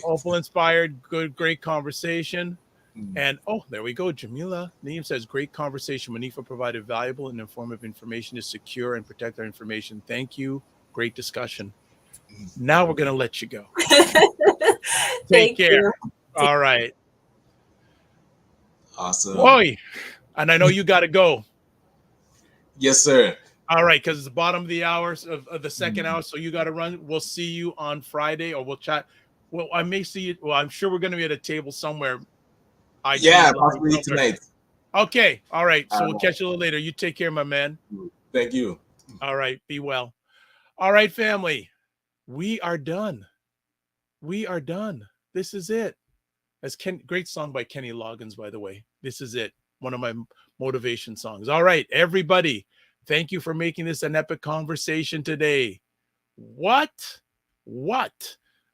Hopeful, inspired, great conversation. And there we go. Jamila Neem says, great conversation. Monifa provided valuable and informative information to secure and protect our information. Thank you. Great discussion. Now we're going to let you go. Take care. You. All right. Awesome. Boy, and I know you got to go. Yes, sir. All right, because it's the bottom of the hours of the second hour, so you got to run. We'll see you on Friday, or we'll chat. Well, I may see you. Well, I'm sure we're going to be at a table somewhere. Possibly tonight. Okay. All right. So we'll catch you a little later. You take care, my man. Thank you. All right. Be well. All right, family. We are done. We are done. This is it. Great song by Kenny Loggins, by the way. This is it. One of my motivation songs. All right, everybody. Thank you for making this an epic conversation today. What?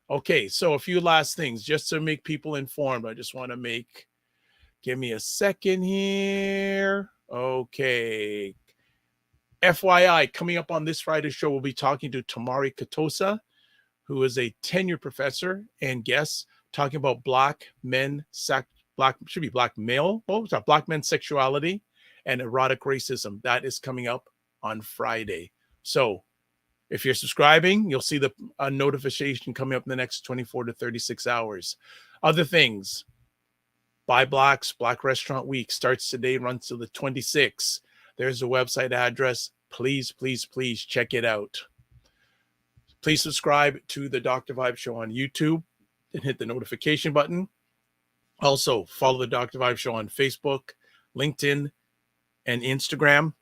Okay, so a few last things just to make people informed. I just want to give me a second here. Okay. FYI, coming up on this Friday's show, we'll be talking to Tamari Katosa, who is a tenured professor and guest, talking about black men sexuality and erotic racism. That is coming up on Friday. So if you're subscribing, you'll see a notification coming up in the next 24 to 36 hours. Other things, Buy Blacks, Black Restaurant Week starts today, runs till the 26th. There's a website address. Please check it out. Please subscribe to the Dr. Vibe Show on YouTube and hit the notification button. Also, follow the Dr. Vibe Show on Facebook, LinkedIn, and Instagram.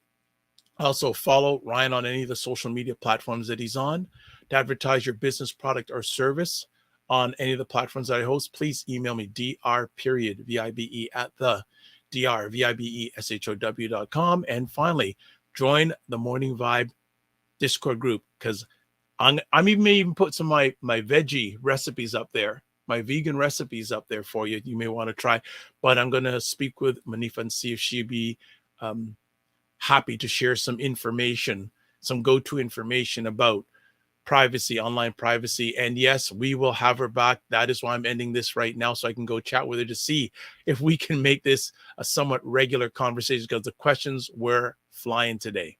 Also, follow Ryan on any of the social media platforms that he's on. To advertise your business, product, or service on any of the platforms that I host, please email me, dr.vibe at the drvibeshow.com. And finally, join the Morning Vibe Discord group, because I'm even put some of my veggie recipes up there, my vegan recipes up there for you. You may want to try, but I'm going to speak with Monifa and see if she'd be happy to share some information, some go-to information about privacy, online privacy. And yes, we will have her back. That is why I'm ending this right now, so I can go chat with her to see if we can make this a somewhat regular conversation, because the questions were flying today.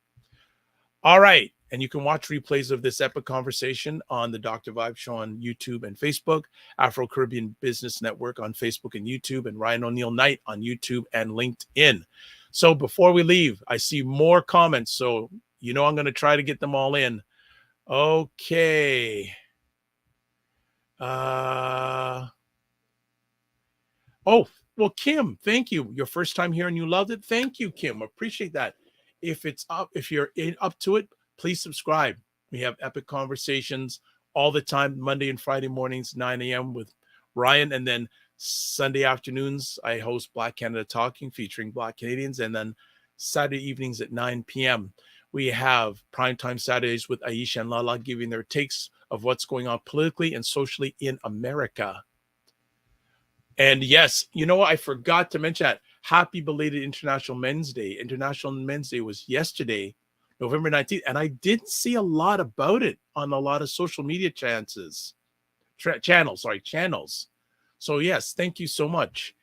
All right. And you can watch replays of this epic conversation on the Dr. Vibe Show on YouTube and Facebook, Afro-Caribbean Business Network on Facebook and YouTube, and Ryan Oneil Knight on YouTube and LinkedIn. So before we leave, I see more comments, so I'm going to try to get them all in. Okay. Oh, well, Kim, thank you. Your first time here and you loved it. Thank you, Kim. Appreciate that. If you're up to it, please subscribe. We have epic conversations all the time, Monday and Friday mornings, 9 a.m. with Ryan. And then Sunday afternoons, I host Black Canada Talking, featuring Black Canadians. And then Saturday evenings at 9 p.m. We have primetime Saturdays with Aisha and Lala giving their takes of what's going on politically and socially in America. And yes, I forgot to mention that. Happy belated International Men's Day. International Men's Day was yesterday, November 19th, and I didn't see a lot about it on a lot of social media channels. So yes, thank you so much.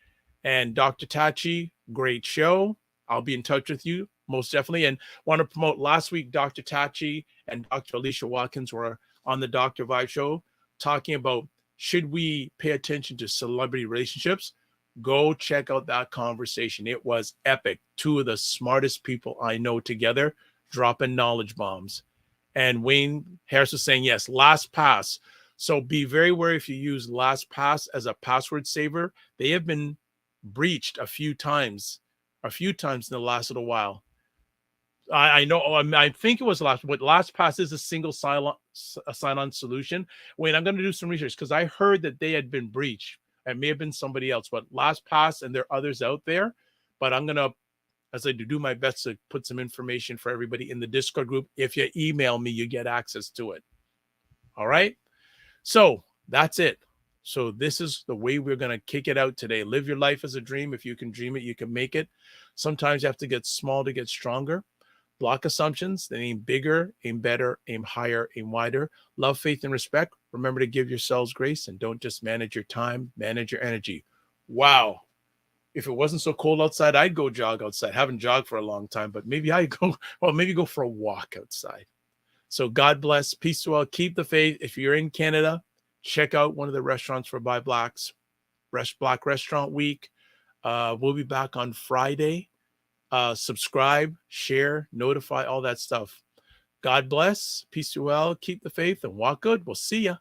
And Dr. Tachi, great show. I'll be in touch with you most definitely. And want to promote, last week, Dr. Tachi and Dr. Alicia Watkins were on the Dr. Vibe Show talking about, should we pay attention to celebrity relationships? Go check out that conversation. It was epic. Two of the smartest people I know together, dropping knowledge bombs. And Wayne Harris was saying, yes, LastPass. So be very wary if you use LastPass as a password saver. They have been breached a few times in the last little while. I know. I think it was LastPass is a single sign-on solution. Wayne, I'm going to do some research, because I heard that they had been breached. It may have been somebody else, but LastPass, and there are others out there. But I'm going to, as I do my best to put some information for everybody in the Discord group. If you email me, you get access to it. All right. So that's it. So this is the way we're going to kick it out today. Live your life as a dream. If you can dream it, you can make it. Sometimes you have to get small to get stronger. Block assumptions. Then aim bigger, aim better, aim higher, aim wider. Love, faith, and respect. Remember to give yourselves grace, and don't just manage your time, manage your energy. Wow. If it wasn't so cold outside, I'd go jog outside. Haven't jogged for a long time, but maybe maybe go for a walk outside. So God bless. Peace to all. Keep the faith. If you're in Canada, check out one of the restaurants for Buy Blacks, Black Restaurant Week. We'll be back on Friday. Subscribe, share, notify, all that stuff. God bless. Peace to all. Keep the faith and walk good. We'll see ya.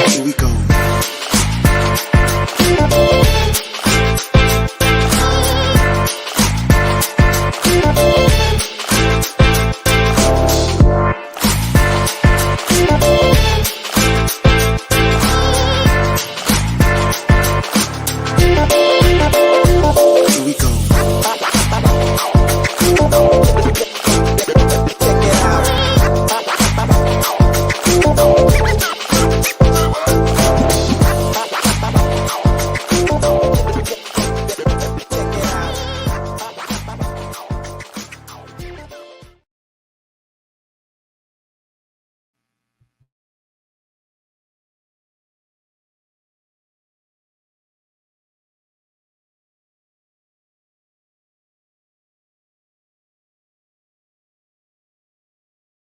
Here we